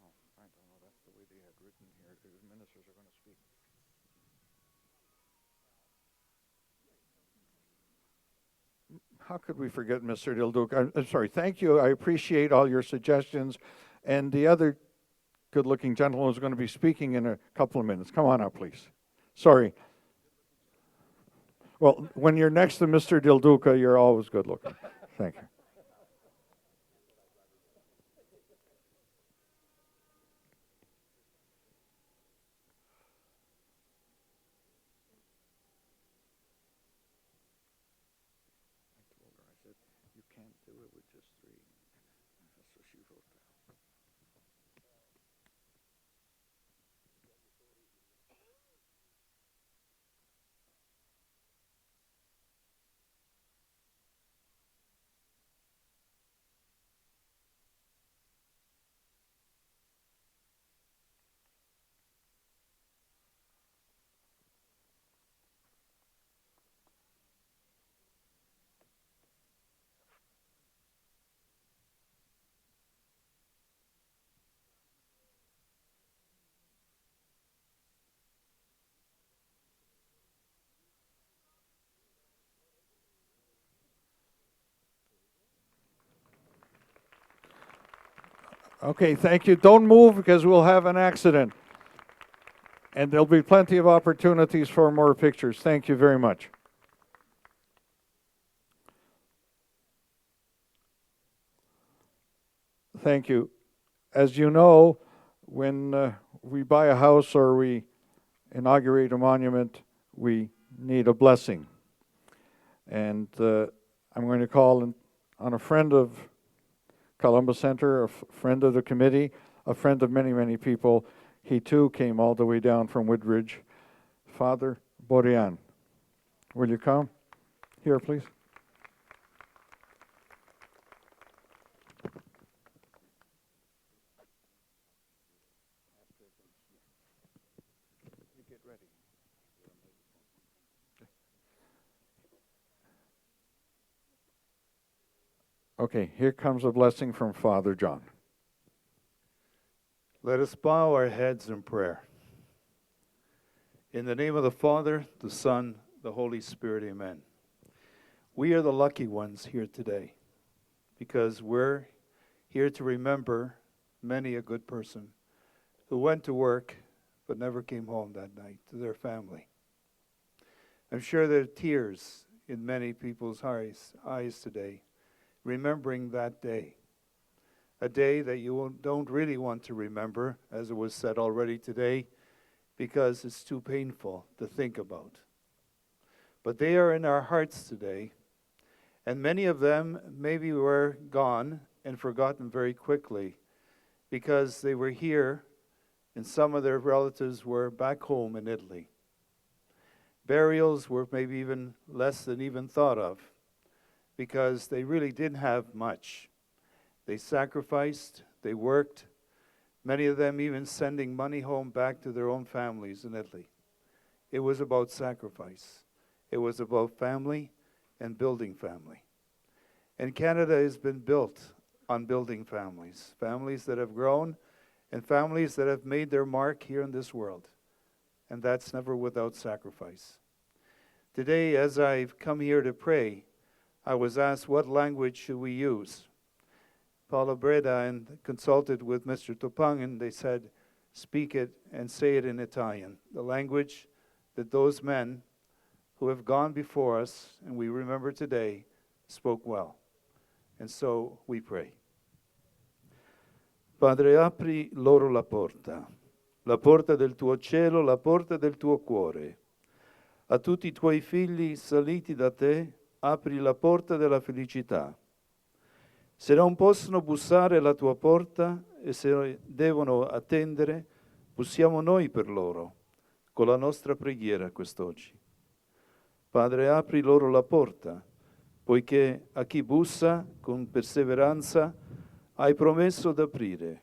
No, I don't know. That's the way they had written here. The ministers are going to speak. How could we forget Mr. Del Duque? I'm sorry. Thank you. I appreciate all your suggestions. And the other good-looking gentleman is going to be speaking in a couple of minutes. Come on up, please. Sorry. Well, when you're next to Mr. Del Duca, you're always good-looking. Thank you. You can't do it with just three. So she wrote that. Okay, thank you. Don't move because we'll have an accident. And there'll be plenty of opportunities for more pictures. Thank you very much. Thank you. As you know, when we buy a house or we inaugurate a monument, we need a blessing. And I'm going to call on a friend of Columbus Center, a friend of the committee, a friend of many, many people. He too came all the way down from Woodridge. Father Borean, will you come? Here, please. Get ready. Okay, here comes a blessing from Father John. Let us bow our heads in prayer. In the name of the Father, the Son, the Holy Spirit, amen. We are the lucky ones here today because we're here to remember many a good person who went to work but never came home that night to their family. I'm sure there are tears in many people's eyes today, remembering that day. A day that you don't really want to remember, as it was said already today, because it's too painful to think about. But they are in our hearts today, and many of them maybe were gone and forgotten very quickly because they were here and some of their relatives were back home in Italy. Burials were maybe even less than even thought of because they really didn't have much. They sacrificed, they worked, many of them even sending money home back to their own families in Italy. It was about sacrifice. It was about family and building family. And Canada has been built on building families, families that have grown and families that have made their mark here in this world. And that's never without sacrifice. Today, as I've come here to pray, I was asked what language should we use. Paolo Breda and consulted with Mr. Toppan, and they said, speak it and say it in Italian, the language that those men who have gone before us, and we remember today, spoke well. And so we pray. Padre, apri loro la porta del tuo cielo, la porta del tuo cuore. A tutti i tuoi figli saliti da te, apri la porta della felicità. Se non possono bussare alla tua porta e se devono attendere, bussiamo noi per loro, con la nostra preghiera quest'oggi. Padre, apri loro la porta, poiché a chi bussa con perseveranza hai promesso d'aprire.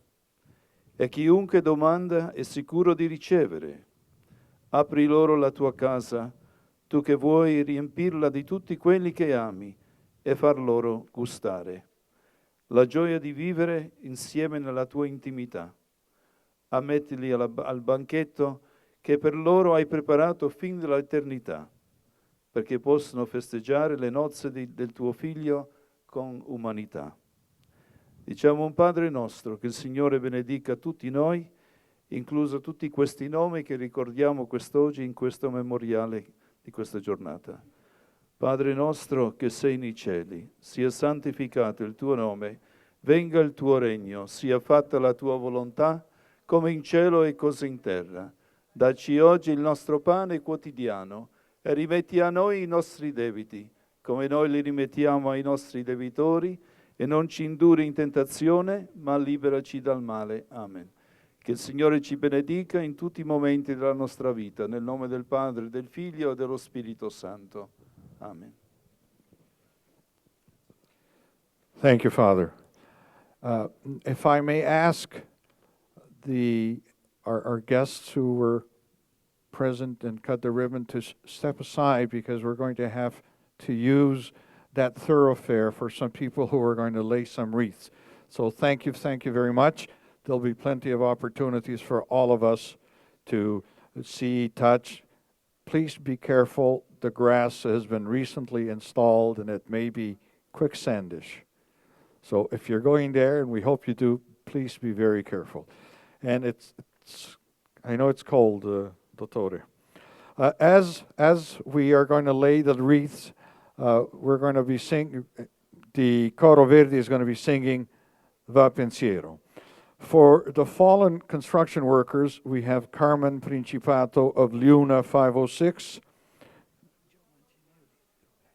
E chiunque domanda è sicuro di ricevere. Apri loro la tua casa, tu che vuoi riempirla di tutti quelli che ami e far loro gustare la gioia di vivere insieme nella tua intimità. Ammettili al banchetto che per loro hai preparato fin dall'eternità, perché possano festeggiare le nozze del tuo Figlio con umanità. Diciamo un Padre nostro, che il Signore benedica tutti noi, incluso tutti questi nomi che ricordiamo quest'oggi in questo memoriale di questa giornata. Padre nostro che sei nei cieli, sia santificato il tuo nome, venga il tuo regno, sia fatta la tua volontà, come in cielo e così in terra. Dacci oggi il nostro pane quotidiano e rimetti a noi i nostri debiti, come noi li rimettiamo ai nostri debitori, e non ci indurre in tentazione, ma liberaci dal male. Amen. Che il Signore ci benedica in tutti i momenti della nostra vita, nel nome del Padre, del Figlio e dello Spirito Santo. Amen. Thank you, Father. If I may ask our guests who were present and cut the ribbon to step aside, because we're going to have to use that thoroughfare for some people who are going to lay some wreaths. So thank you very much. There'll be plenty of opportunities for all of us to see, touch. Please be careful. The grass has been recently installed and it may be quicksandish. So if you're going there, and we hope you do, please be very careful. And I know it's cold, Dottore. As we are going to lay the wreaths, we're going to be singing, the Coro Verdi is going to be singing Va Pensiero. For the fallen construction workers, we have Carmen Principato of Liuna 506.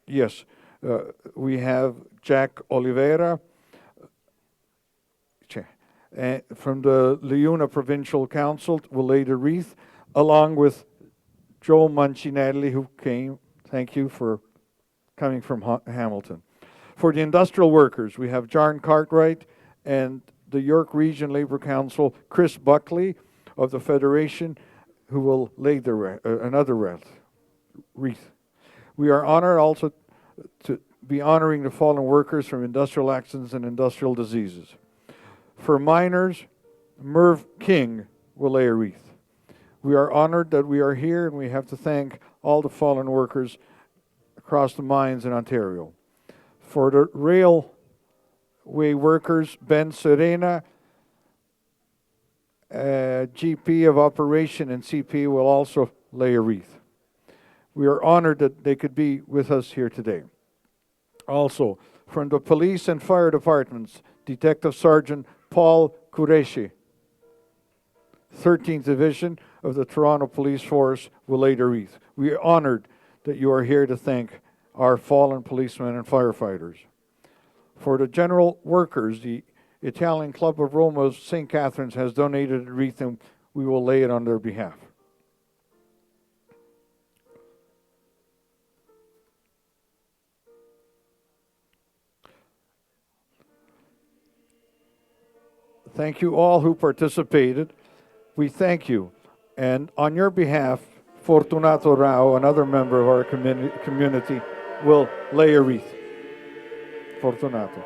Yes, we have Jack Oliveira from the Liuna Provincial Council will lay the wreath, along with Joe Mancinelli, who came. Thank you for coming from Hamilton. For the industrial workers, we have John Cartwright and the York Region Labor Council, Chris Buckley of the Federation, who will lay another wreath. We are honored also to be honoring the fallen workers from industrial accidents and industrial diseases. For miners, Merv King will lay a wreath. We are honored that we are here, and we have to thank all the fallen workers across the mines in Ontario. For the railway workers, Ben Serena, GP of Operation and CP, will also lay a wreath. We are honored that they could be with us here today. Also, from the police and fire departments, Detective Sergeant Paul Qureshi, 13th Division of the Toronto Police Force, will lay the wreath. We are honored that you are here to thank our fallen policemen and firefighters. For the general workers, the Italian Club of Rome of St. Catherine's has donated a wreath, and we will lay it on their behalf. Thank you all who participated. We thank you. And on your behalf, Fortunato Rao, another member of our community, will lay a wreath. Fortunato.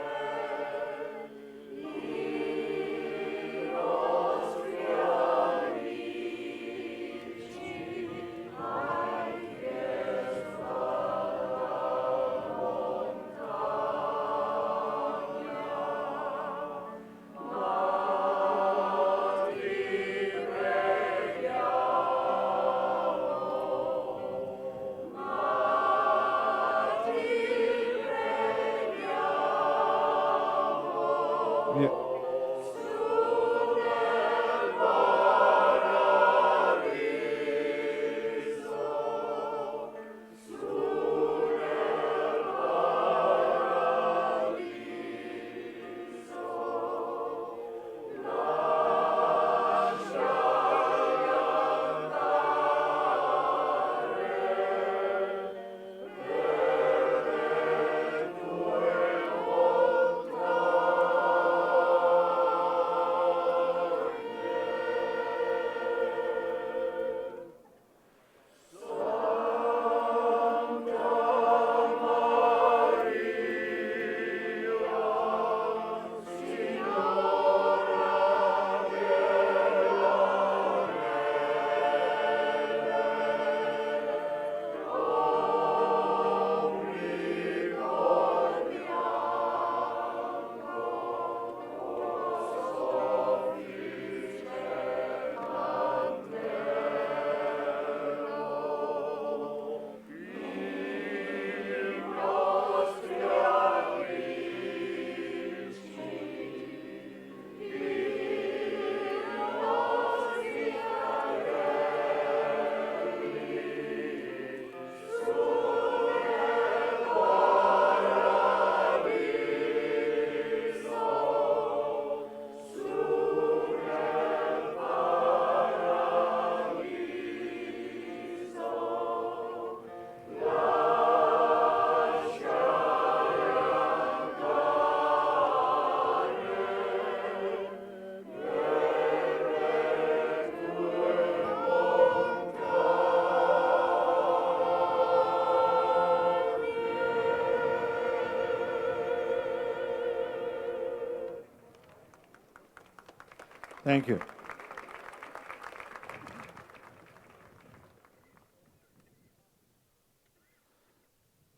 Thank you.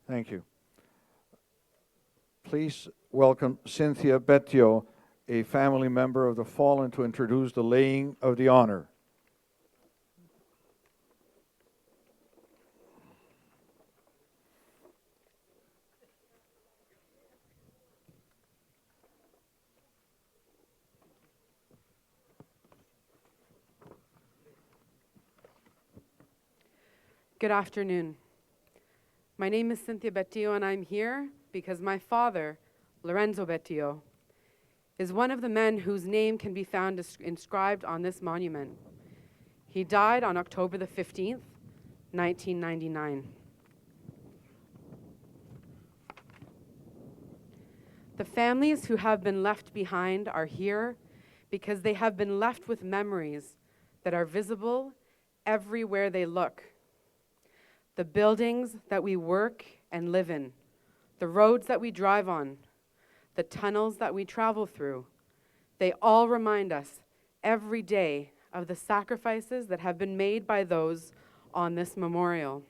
Thank you. Please welcome Cynthia Bettio, a family member of the fallen, to introduce the laying of the honor. Good afternoon. My name is Cynthia Bettio, and I'm here because my father, Lorenzo Bettio, is one of the men whose name can be found inscribed on this monument. He died on October the 15th, 1999. The families who have been left behind are here because they have been left with memories that are visible everywhere they look. The buildings that we work and live in, the roads that we drive on, the tunnels that we travel through, they all remind us every day of the sacrifices that have been made by those on this memorial.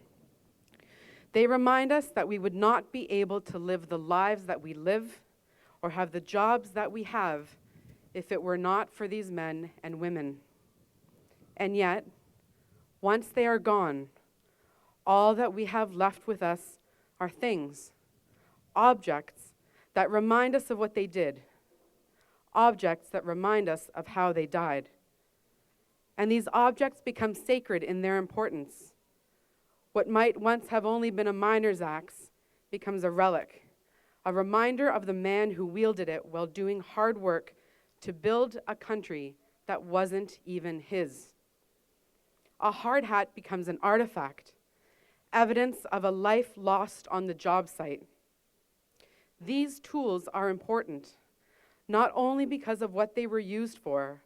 They remind us that we would not be able to live the lives that we live or have the jobs that we have if it were not for these men and women. And yet, once they are gone, all that we have left with us are things, objects that remind us of what they did, objects that remind us of how they died. And these objects become sacred in their importance. What might once have only been a miner's axe becomes a relic, a reminder of the man who wielded it while doing hard work to build a country that wasn't even his. A hard hat becomes an artifact, evidence of a life lost on the job site. These tools are important, not only because of what they were used for,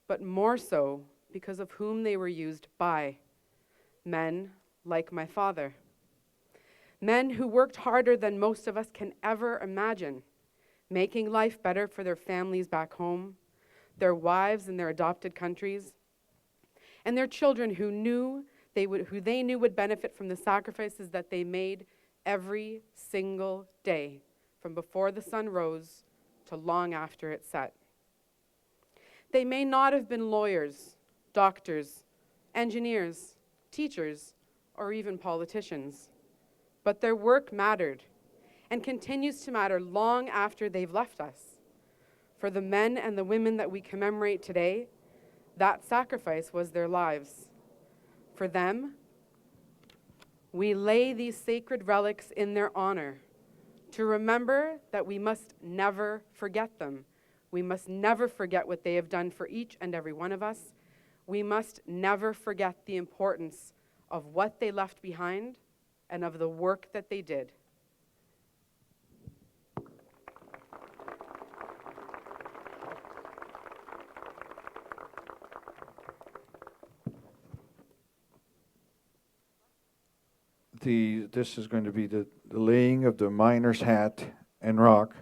but more so because of whom they were used by, men like my father. Men who worked harder than most of us can ever imagine, making life better for their families back home, their wives in their adopted countries, and their children who they knew would benefit from the sacrifices that they made every single day, from before the sun rose to long after it set. They may not have been lawyers, doctors, engineers, teachers, or even politicians, but their work mattered and continues to matter long after they've left us. For the men and the women that we commemorate today, that sacrifice was their lives. For them, we lay these sacred relics in their honor to remember that we must never forget them. We must never forget what they have done for each and every one of us. We must never forget the importance of what they left behind and of the work that they did. This is going to be the laying of the miner's hat and rock.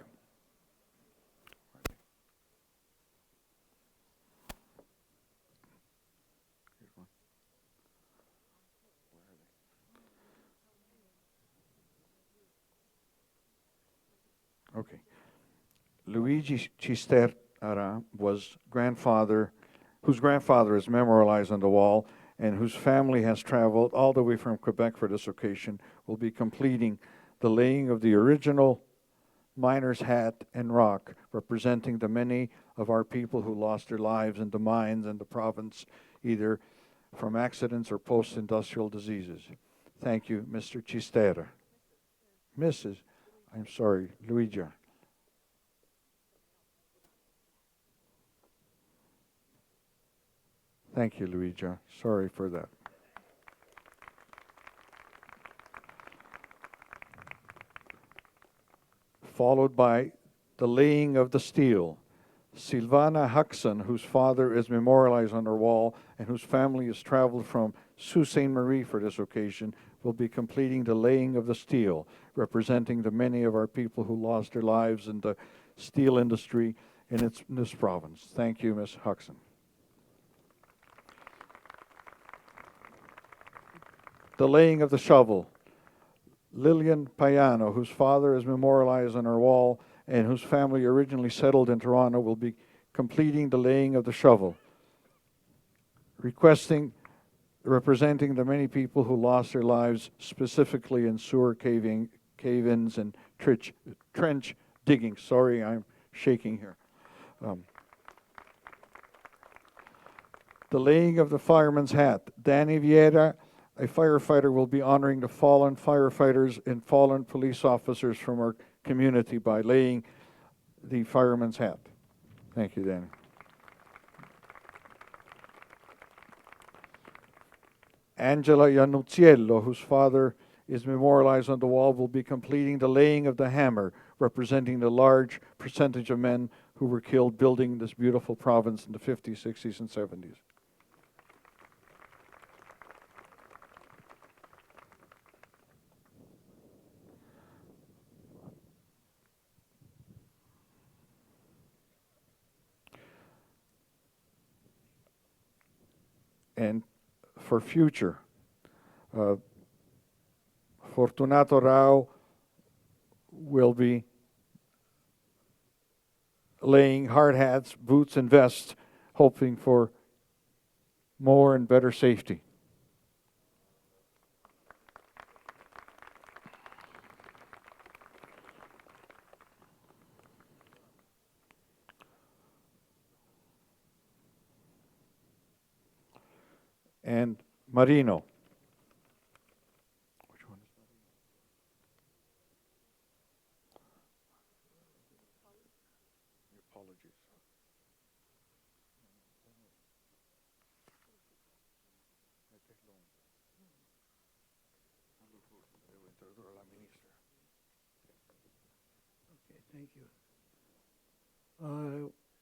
Okay. Luigi Cisterra was whose grandfather is memorialized on the wall, and whose family has traveled all the way from Quebec for this occasion, will be completing the laying of the original miner's hat and rock, representing the many of our people who lost their lives in the mines and the province, either from accidents or post-industrial diseases. Thank you, Mr. Cisterra. Mrs. I'm sorry, Luigi. Thank you, Luigi. Sorry for that. Followed by the laying of the steel. Silvana Huxon, whose father is memorialized on her wall and whose family has traveled from Sault Ste. Marie for this occasion, will be completing the laying of the steel, representing the many of our people who lost their lives in the steel industry in this province. Thank you, Ms. Huxon. The laying of the shovel. Lillian Payano, whose father is memorialized on our wall and whose family originally settled in Toronto, will be completing the laying of the shovel, representing the many people who lost their lives, specifically in sewer cave-ins and trench digging. Sorry, I'm shaking here. The laying of the fireman's hat. Danny Vieira, a firefighter, will be honoring the fallen firefighters and fallen police officers from our community by laying the fireman's hat. Thank you, Danny. Angela Iannuzziello, whose father is memorialized on the wall, will be completing the laying of the hammer, representing the large percentage of men who were killed building this beautiful province in the 50s, 60s, and 70s. And for future, Fortunato Rao will be laying hard hats, boots, and vests, hoping for more and better safety. And Marino. Which one is Marino? Apologies. Okay, thank you.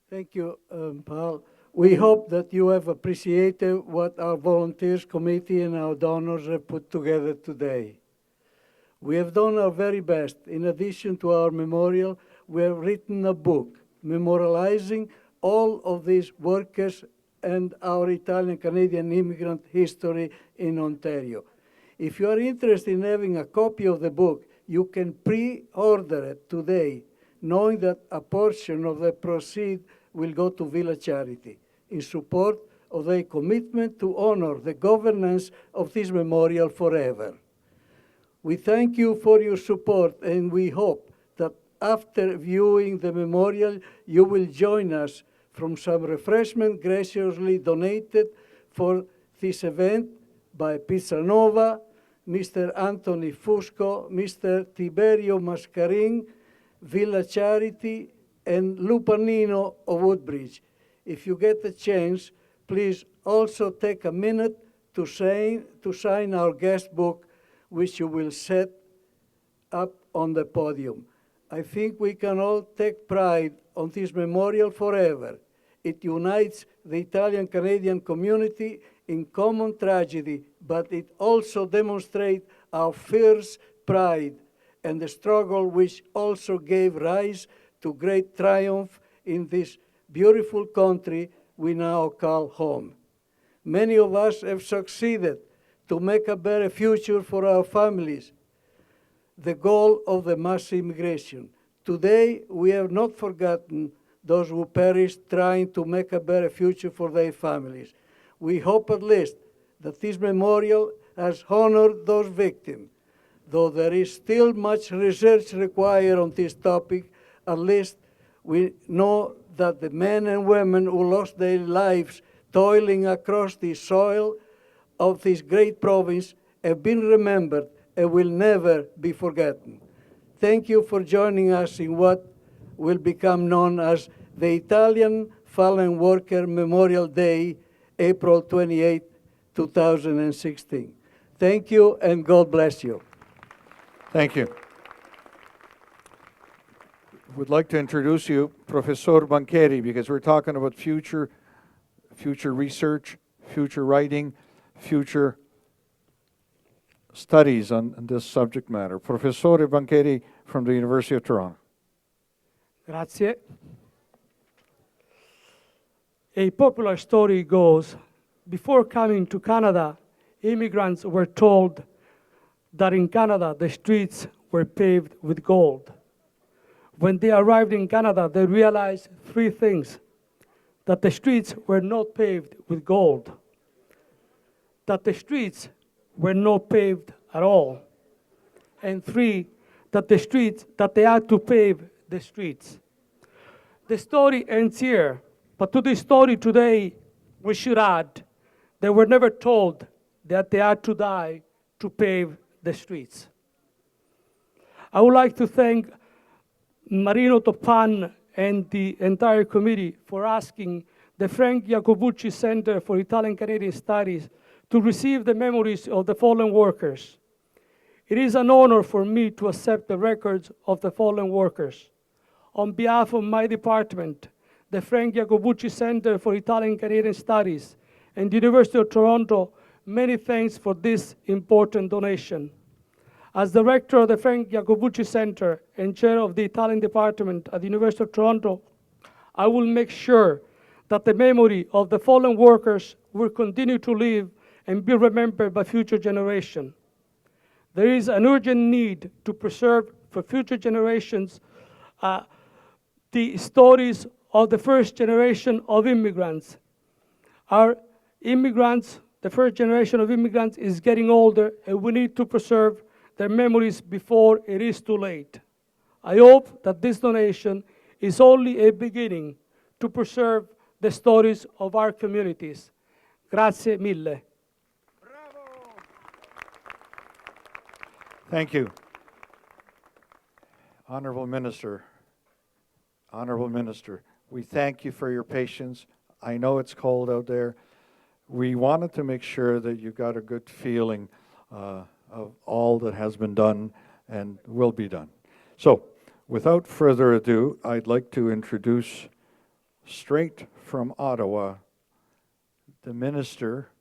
Thank you, Paul. We hope that you have appreciated what our volunteers committee and our donors have put together today. We have done our very best. In addition to our memorial, we have written a book memorializing all of these workers and our Italian-Canadian immigrant history in Ontario. If you are interested in having a copy of the book, you can pre-order it today, knowing that a portion of the proceeds will go to Villa Charity in support of their commitment to honor the governance of this memorial forever. We thank you for your support, and we hope that after viewing the memorial, you will join us from some refreshment graciously donated for this event by Pizza Nova, Mr. Anthony Fusco, Mr. Tiberio Mascarin, Villa Charity, and Lupanino of Woodbridge. If you get the chance, please also take a minute to sign our guest book, which you will set up on the podium. I think we can all take pride on this memorial forever. It unites the Italian-Canadian community in common tragedy, but it also demonstrates our fierce pride and the struggle which also gave rise to great triumph in this beautiful country we now call home. Many of us have succeeded to make a better future for our families, the goal of the mass immigration. Today, we have not forgotten those who perished trying to make a better future for their families. We hope at least that this memorial has honored those victims. Though there is still much research required on this topic, at least we know that the men and women who lost their lives toiling across the soil of this great province have been remembered and will never be forgotten. Thank you for joining us in what will become known as the Italian Fallen Worker Memorial Day, April 28, 2016. Thank you, and God bless you. Thank you. Would like to introduce you, Professor Bancheri, because we're talking about future research, future writing, future studies on this subject matter. Professore Bancheri from the University of Toronto. Grazie. A popular story goes, before coming to Canada, immigrants were told that in Canada the streets were paved with gold. When they arrived in Canada, they realized three things: that the streets were not paved with gold, that the streets were not paved at all, and three, that they had to pave the streets. The story ends here, but to this story today, we should add, they were never told that they had to die to pave the streets. I would like to thank Marino Toppan and the entire committee for asking the Frank Iacobucci Center for Italian Canadian Studies to receive the memories of the fallen workers. It is an honor for me to accept the records of the fallen workers. On behalf of my department, the Frank Iacobucci Center for Italian Canadian Studies, and the University of Toronto, many thanks for this important donation. As director of the Frank Iacobucci Center and chair of the Italian department at the University of Toronto, I will make sure that the memory of the fallen workers will continue to live and be remembered by future generations. There is an urgent need to preserve for future generations the stories of the first generation of immigrants. Our immigrants, the first generation of immigrants is getting older, and we need to preserve their memories before it is too late. I hope that this donation is only a beginning to preserve the stories of our communities. Grazie mille. Thank you. Honorable Minister, we thank you for your patience. I know it's cold out there. We wanted to make sure that you got a good feeling of all that has been done and will be done. So, without further ado, I'd like to introduce straight from Ottawa, the Minister.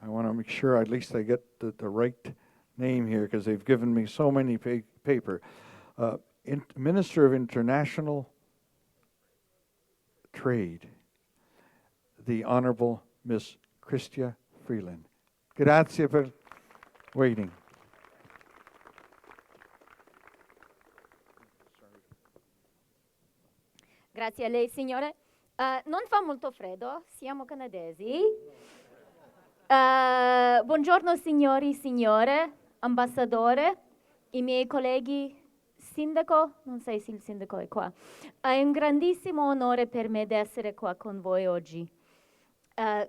I want to make sure at least I get the right name here because they've given me so many paper. Minister of International Trade, the Honorable Miss Chrystia Freeland. Grazie per waiting. Grazie a lei, signore. Non fa molto freddo, siamo canadesi. Buongiorno signori, signore, ambasciatore, i miei colleghi, sindaco, non so se il sindaco è qua. È un grandissimo onore per me di essere qua con voi oggi.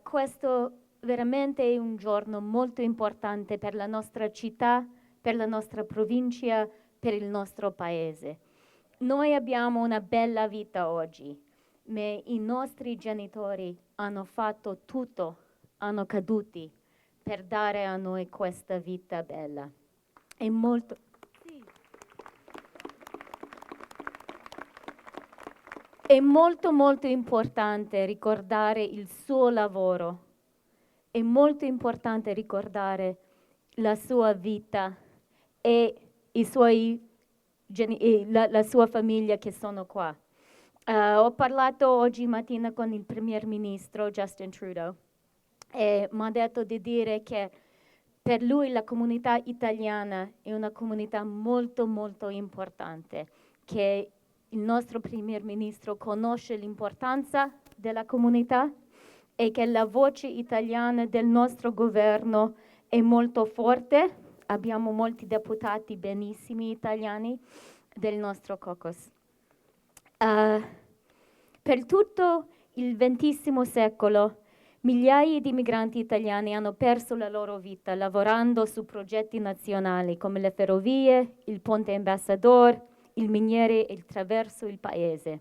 Questo veramente è un giorno molto importante per la nostra città, per la nostra provincia, per il nostro paese. Noi abbiamo una bella vita oggi, ma i nostri genitori hanno fatto tutto, hanno caduti per dare a noi questa vita bella. È molto... È molto molto importante ricordare il suo lavoro, è molto importante ricordare la sua vita e la sua famiglia che sono qua. Ho parlato oggi mattina con il Premier Ministro Justin Trudeau e mi ha detto di dire che per lui la comunità italiana è una comunità molto molto importante, che il nostro Premier Ministro conosce l'importanza della comunità e che la voce italiana del nostro governo è molto forte. Abbiamo molti deputati benissimi italiani del nostro caucus. Per tutto il XX secolo migliaia di migranti italiani hanno perso la loro vita lavorando su progetti nazionali come le ferrovie, il ponte Ambassador, il miniere e il traverso il paese.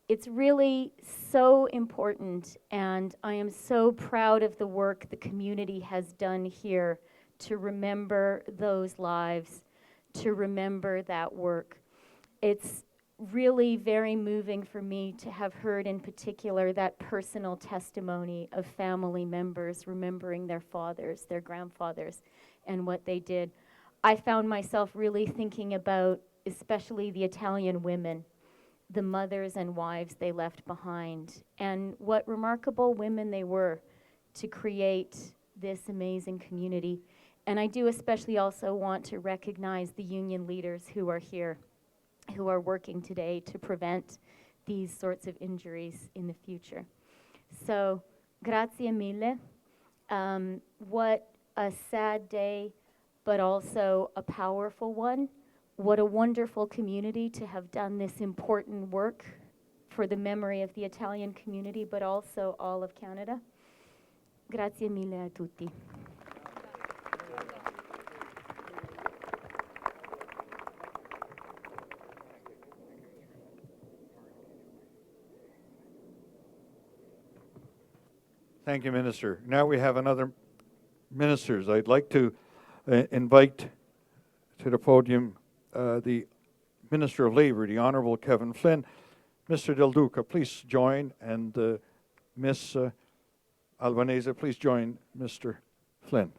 It's really so important, and I am so proud of the work the community has done here to remember those lives, to remember that work. It's really very moving for me to have heard in particular that personal testimony of family members remembering their fathers, their grandfathers, and what they did. I found myself really thinking about especially the Italian women the mothers and wives they left behind, and what remarkable women they were to create this amazing community. And I do especially also want to recognize the union leaders who are here, who are working today to prevent these sorts of injuries in the future. So, grazie mille. What a sad day, but also a powerful one. What a wonderful community to have done this important work for the memory of the Italian community, but also all of Canada. Grazie mille a tutti. Thank you, Minister. Now we have another ministers. I'd like to invite to the podium the Minister of Labour, the Honourable Kevin Flynn. Mr. Del Duca, please join, and Miss Albanese, please join Mr. Flynn.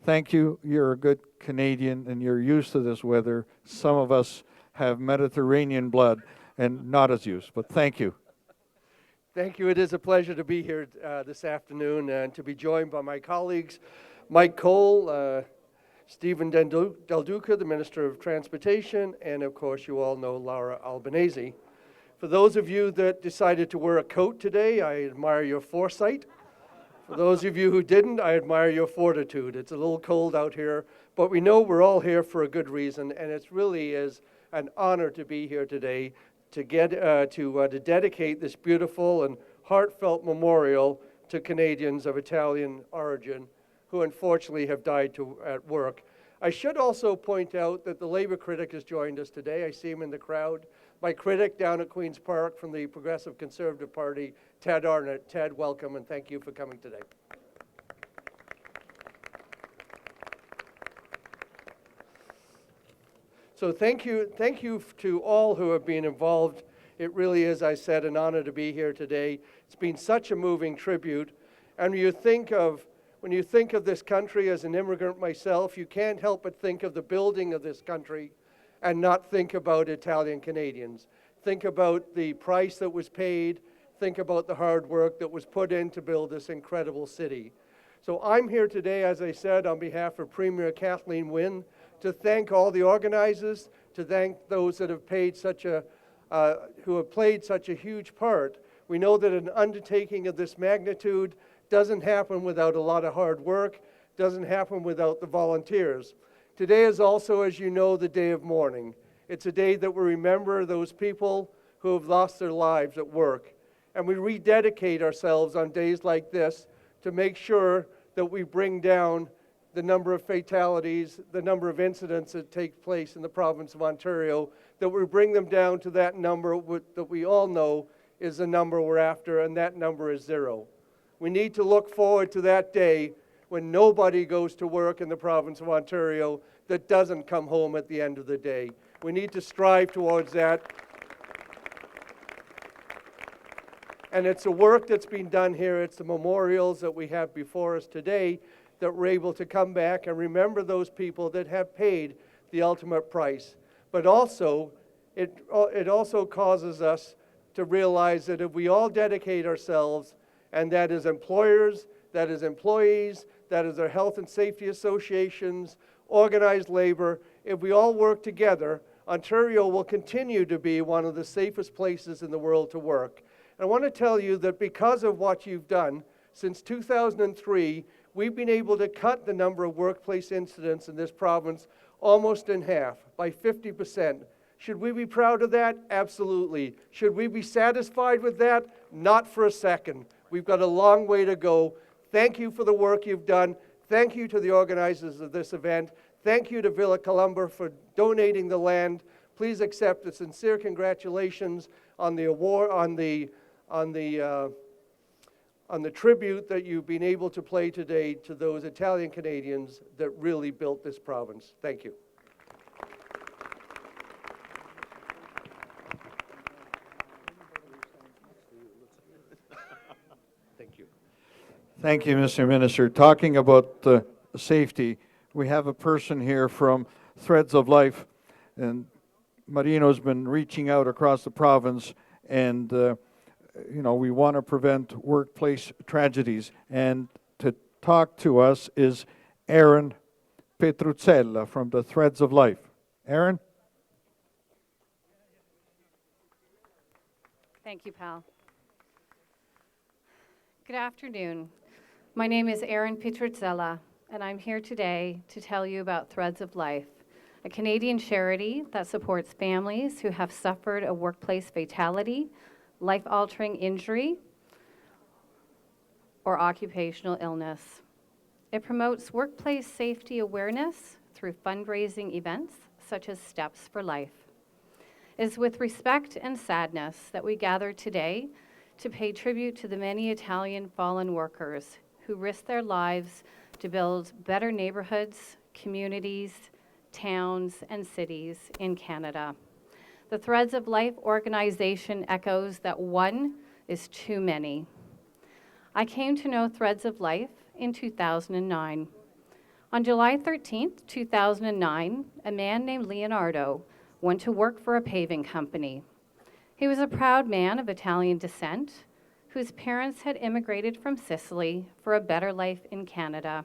Thank you. You're a good Canadian, and you're used to this weather. Some of us have Mediterranean blood and not as used, but thank you. Thank you. It is a pleasure to be here this afternoon and to be joined by my colleagues, Mike Cole, Stephen Del Duca, the Minister of Transportation, and of course you all know Laura Albanese. For those of you that decided to wear a coat today, I admire your foresight. For those of you who didn't, I admire your fortitude. It's a little cold out here, but we know we're all here for a good reason, and it really is an honor to be here today to dedicate this beautiful and heartfelt memorial to Canadians of Italian origin who unfortunately have died at work. I should also point out that the Labour critic has joined us today. I see him in the crowd. My critic down at Queen's Park from the Progressive Conservative Party, Ted Arnott. Ted, welcome, and thank you for coming today. So thank you to all who have been involved. It really is, I said, an honor to be here today. It's been such a moving tribute. And when you think of this country as an immigrant myself, you can't help but think of the building of this country and not think about Italian Canadians. Think about the price that was paid. Think about the hard work that was put in to build this incredible city. So I'm here today, as I said, on behalf of Premier Kathleen Wynne, to thank all the organizers, to thank those that have played such a huge part. We know that an undertaking of this magnitude doesn't happen without a lot of hard work, doesn't happen without the volunteers. Today is also, as you know, the day of mourning. It's a day that we remember those people who have lost their lives at work. And we rededicate ourselves on days like this to make sure that we bring down the number of fatalities, the number of incidents that take place in the province of Ontario, that we bring them down to that number that we all know is the number we're after, and that number is 0. We need to look forward to that day when nobody goes to work in the province of Ontario that doesn't come home at the end of the day. We need to strive towards that. And it's the work that's been done here, it's the memorials that we have before us today that we're able to come back and remember those people that have paid the ultimate price. But also, it also causes us to realize that if we all dedicate ourselves, and that is employers, that is employees, that is our health and safety associations, organized labor, if we all work together, Ontario will continue to be one of the safest places in the world to work. And I want to tell you that because of what you've done, since 2003, we've been able to cut the number of workplace incidents in this province almost in half, by 50%. Should we be proud of that? Absolutely. Should we be satisfied with that? Not for a second. We've got a long way to go. Thank you for the work you've done. Thank you to the organizers of this event. Thank you to Villa Columba for donating the land. Please accept the sincere congratulations on the award, on the tribute that you've been able to play today to those Italian Canadians that really built this province. Thank you. Thank you. Thank you, Mr. Minister. Talking about safety, we have a person here from Threads of Life, and Marino's been reaching out across the province, and we want to prevent workplace tragedies. And to talk to us is Aaron Petruzzella from the Threads of Life. Aaron? Thank you, pal. Good afternoon. My name is Erin Petruzzella, and I'm here today to tell you about Threads of Life, a Canadian charity that supports families who have suffered a workplace fatality, life-altering injury, or occupational illness. It promotes workplace safety awareness through fundraising events such as Steps for Life. It is with respect and sadness that we gather today to pay tribute to the many Italian fallen workers who risked their lives to build better neighborhoods, communities, towns, and cities in Canada. The Threads of Life organization echoes that one is too many. I came to know Threads of Life in 2009. On July 13th, 2009, a man named Leonardo went to work for a paving company. He was a proud man of Italian descent whose parents had immigrated from Sicily for a better life in Canada.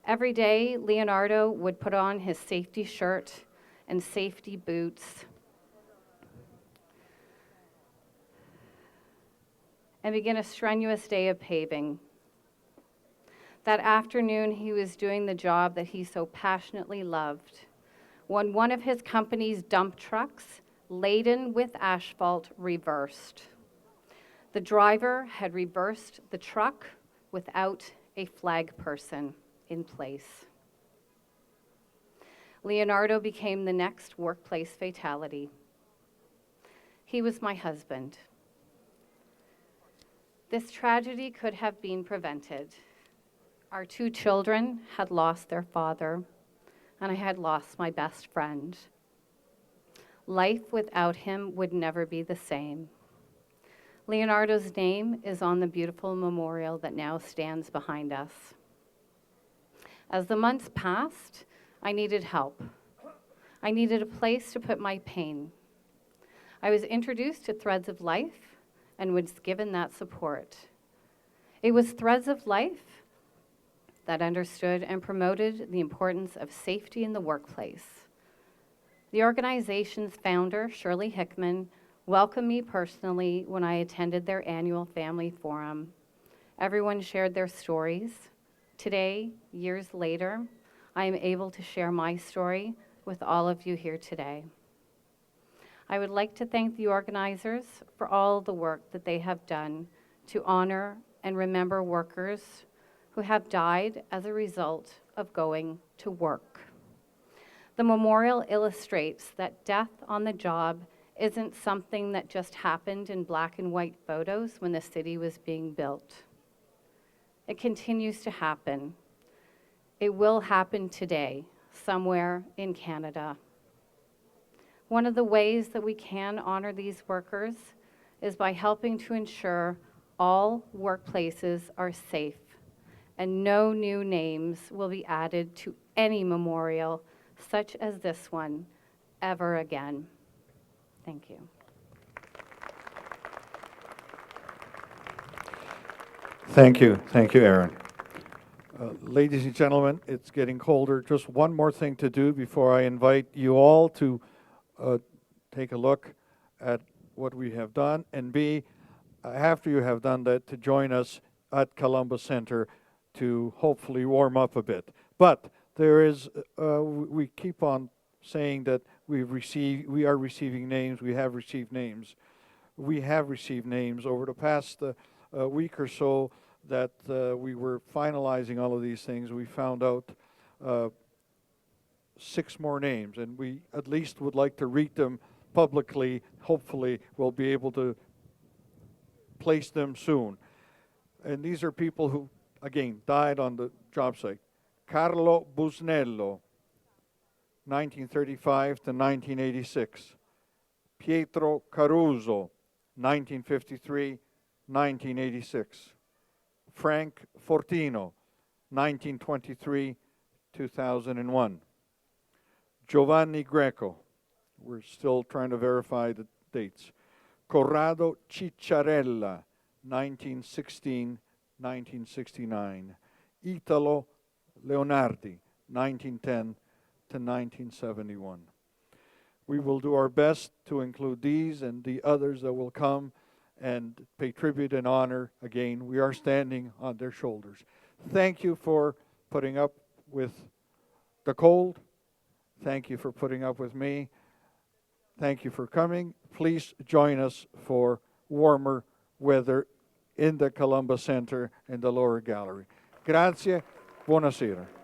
Every day, Leonardo would put on his safety shirt and safety boots and begin a strenuous day of paving. That afternoon, he was doing the job that he so passionately loved when one of his company's dump trucks, laden with asphalt, reversed. The driver had reversed the truck without a flag person in place. Leonardo became the next workplace fatality. He was my husband. This tragedy could have been prevented. Our 2 children had lost their father, and I had lost my best friend. Life without him would never be the same. Leonardo's name is on the beautiful memorial that now stands behind us. As the months passed, I needed help. I needed a place to put my pain. I was introduced to Threads of Life and was given that support. It was Threads of Life that understood and promoted the importance of safety in the workplace. The organization's founder, Shirley Hickman, welcomed me personally when I attended their annual family forum. Everyone shared their stories. Today, years later, I am able to share my story with all of you here today. I would like to thank the organizers for all the work that they have done to honor and remember workers who have died as a result of going to work. The memorial illustrates that death on the job isn't something that just happened in black and white photos when the city was being built. It continues to happen. It will happen today, somewhere in Canada. One of the ways that we can honor these workers is by helping to ensure all workplaces are safe and no new names will be added to any memorial such as this one ever again. Thank you. Thank you, Aaron. Ladies and gentlemen, it's getting colder. Just one more thing to do before I invite you all to take a look at what we have done, and B, after you have done that, to join us at Columbus Center to hopefully warm up a bit. But there is, we keep on saying that we are receiving names, we have received names. We have received names over the past week or so that we were finalizing all of these things. We found out 6 more names, and we at least would like to read them publicly. Hopefully we'll be able to place them soon. And these are people who, again, died on the job site. Carlo Busnello, 1935 to 1986. Pietro Caruso, 1953, 1986. Frank Fortino, 1923, 2001. Giovanni Greco, We're still trying to verify the dates. Corrado Cicciarella, 1916-1969. Italo Leonardi, 1910 to 1971. We will do our best to include these and the others that will come and pay tribute and honor. Again, we are standing on their shoulders. Thank you for putting up with the cold. Thank you for putting up with me. Thank you for coming. Please join us for warmer weather in the Columbus Center in the lower gallery. Grazie, buonasera.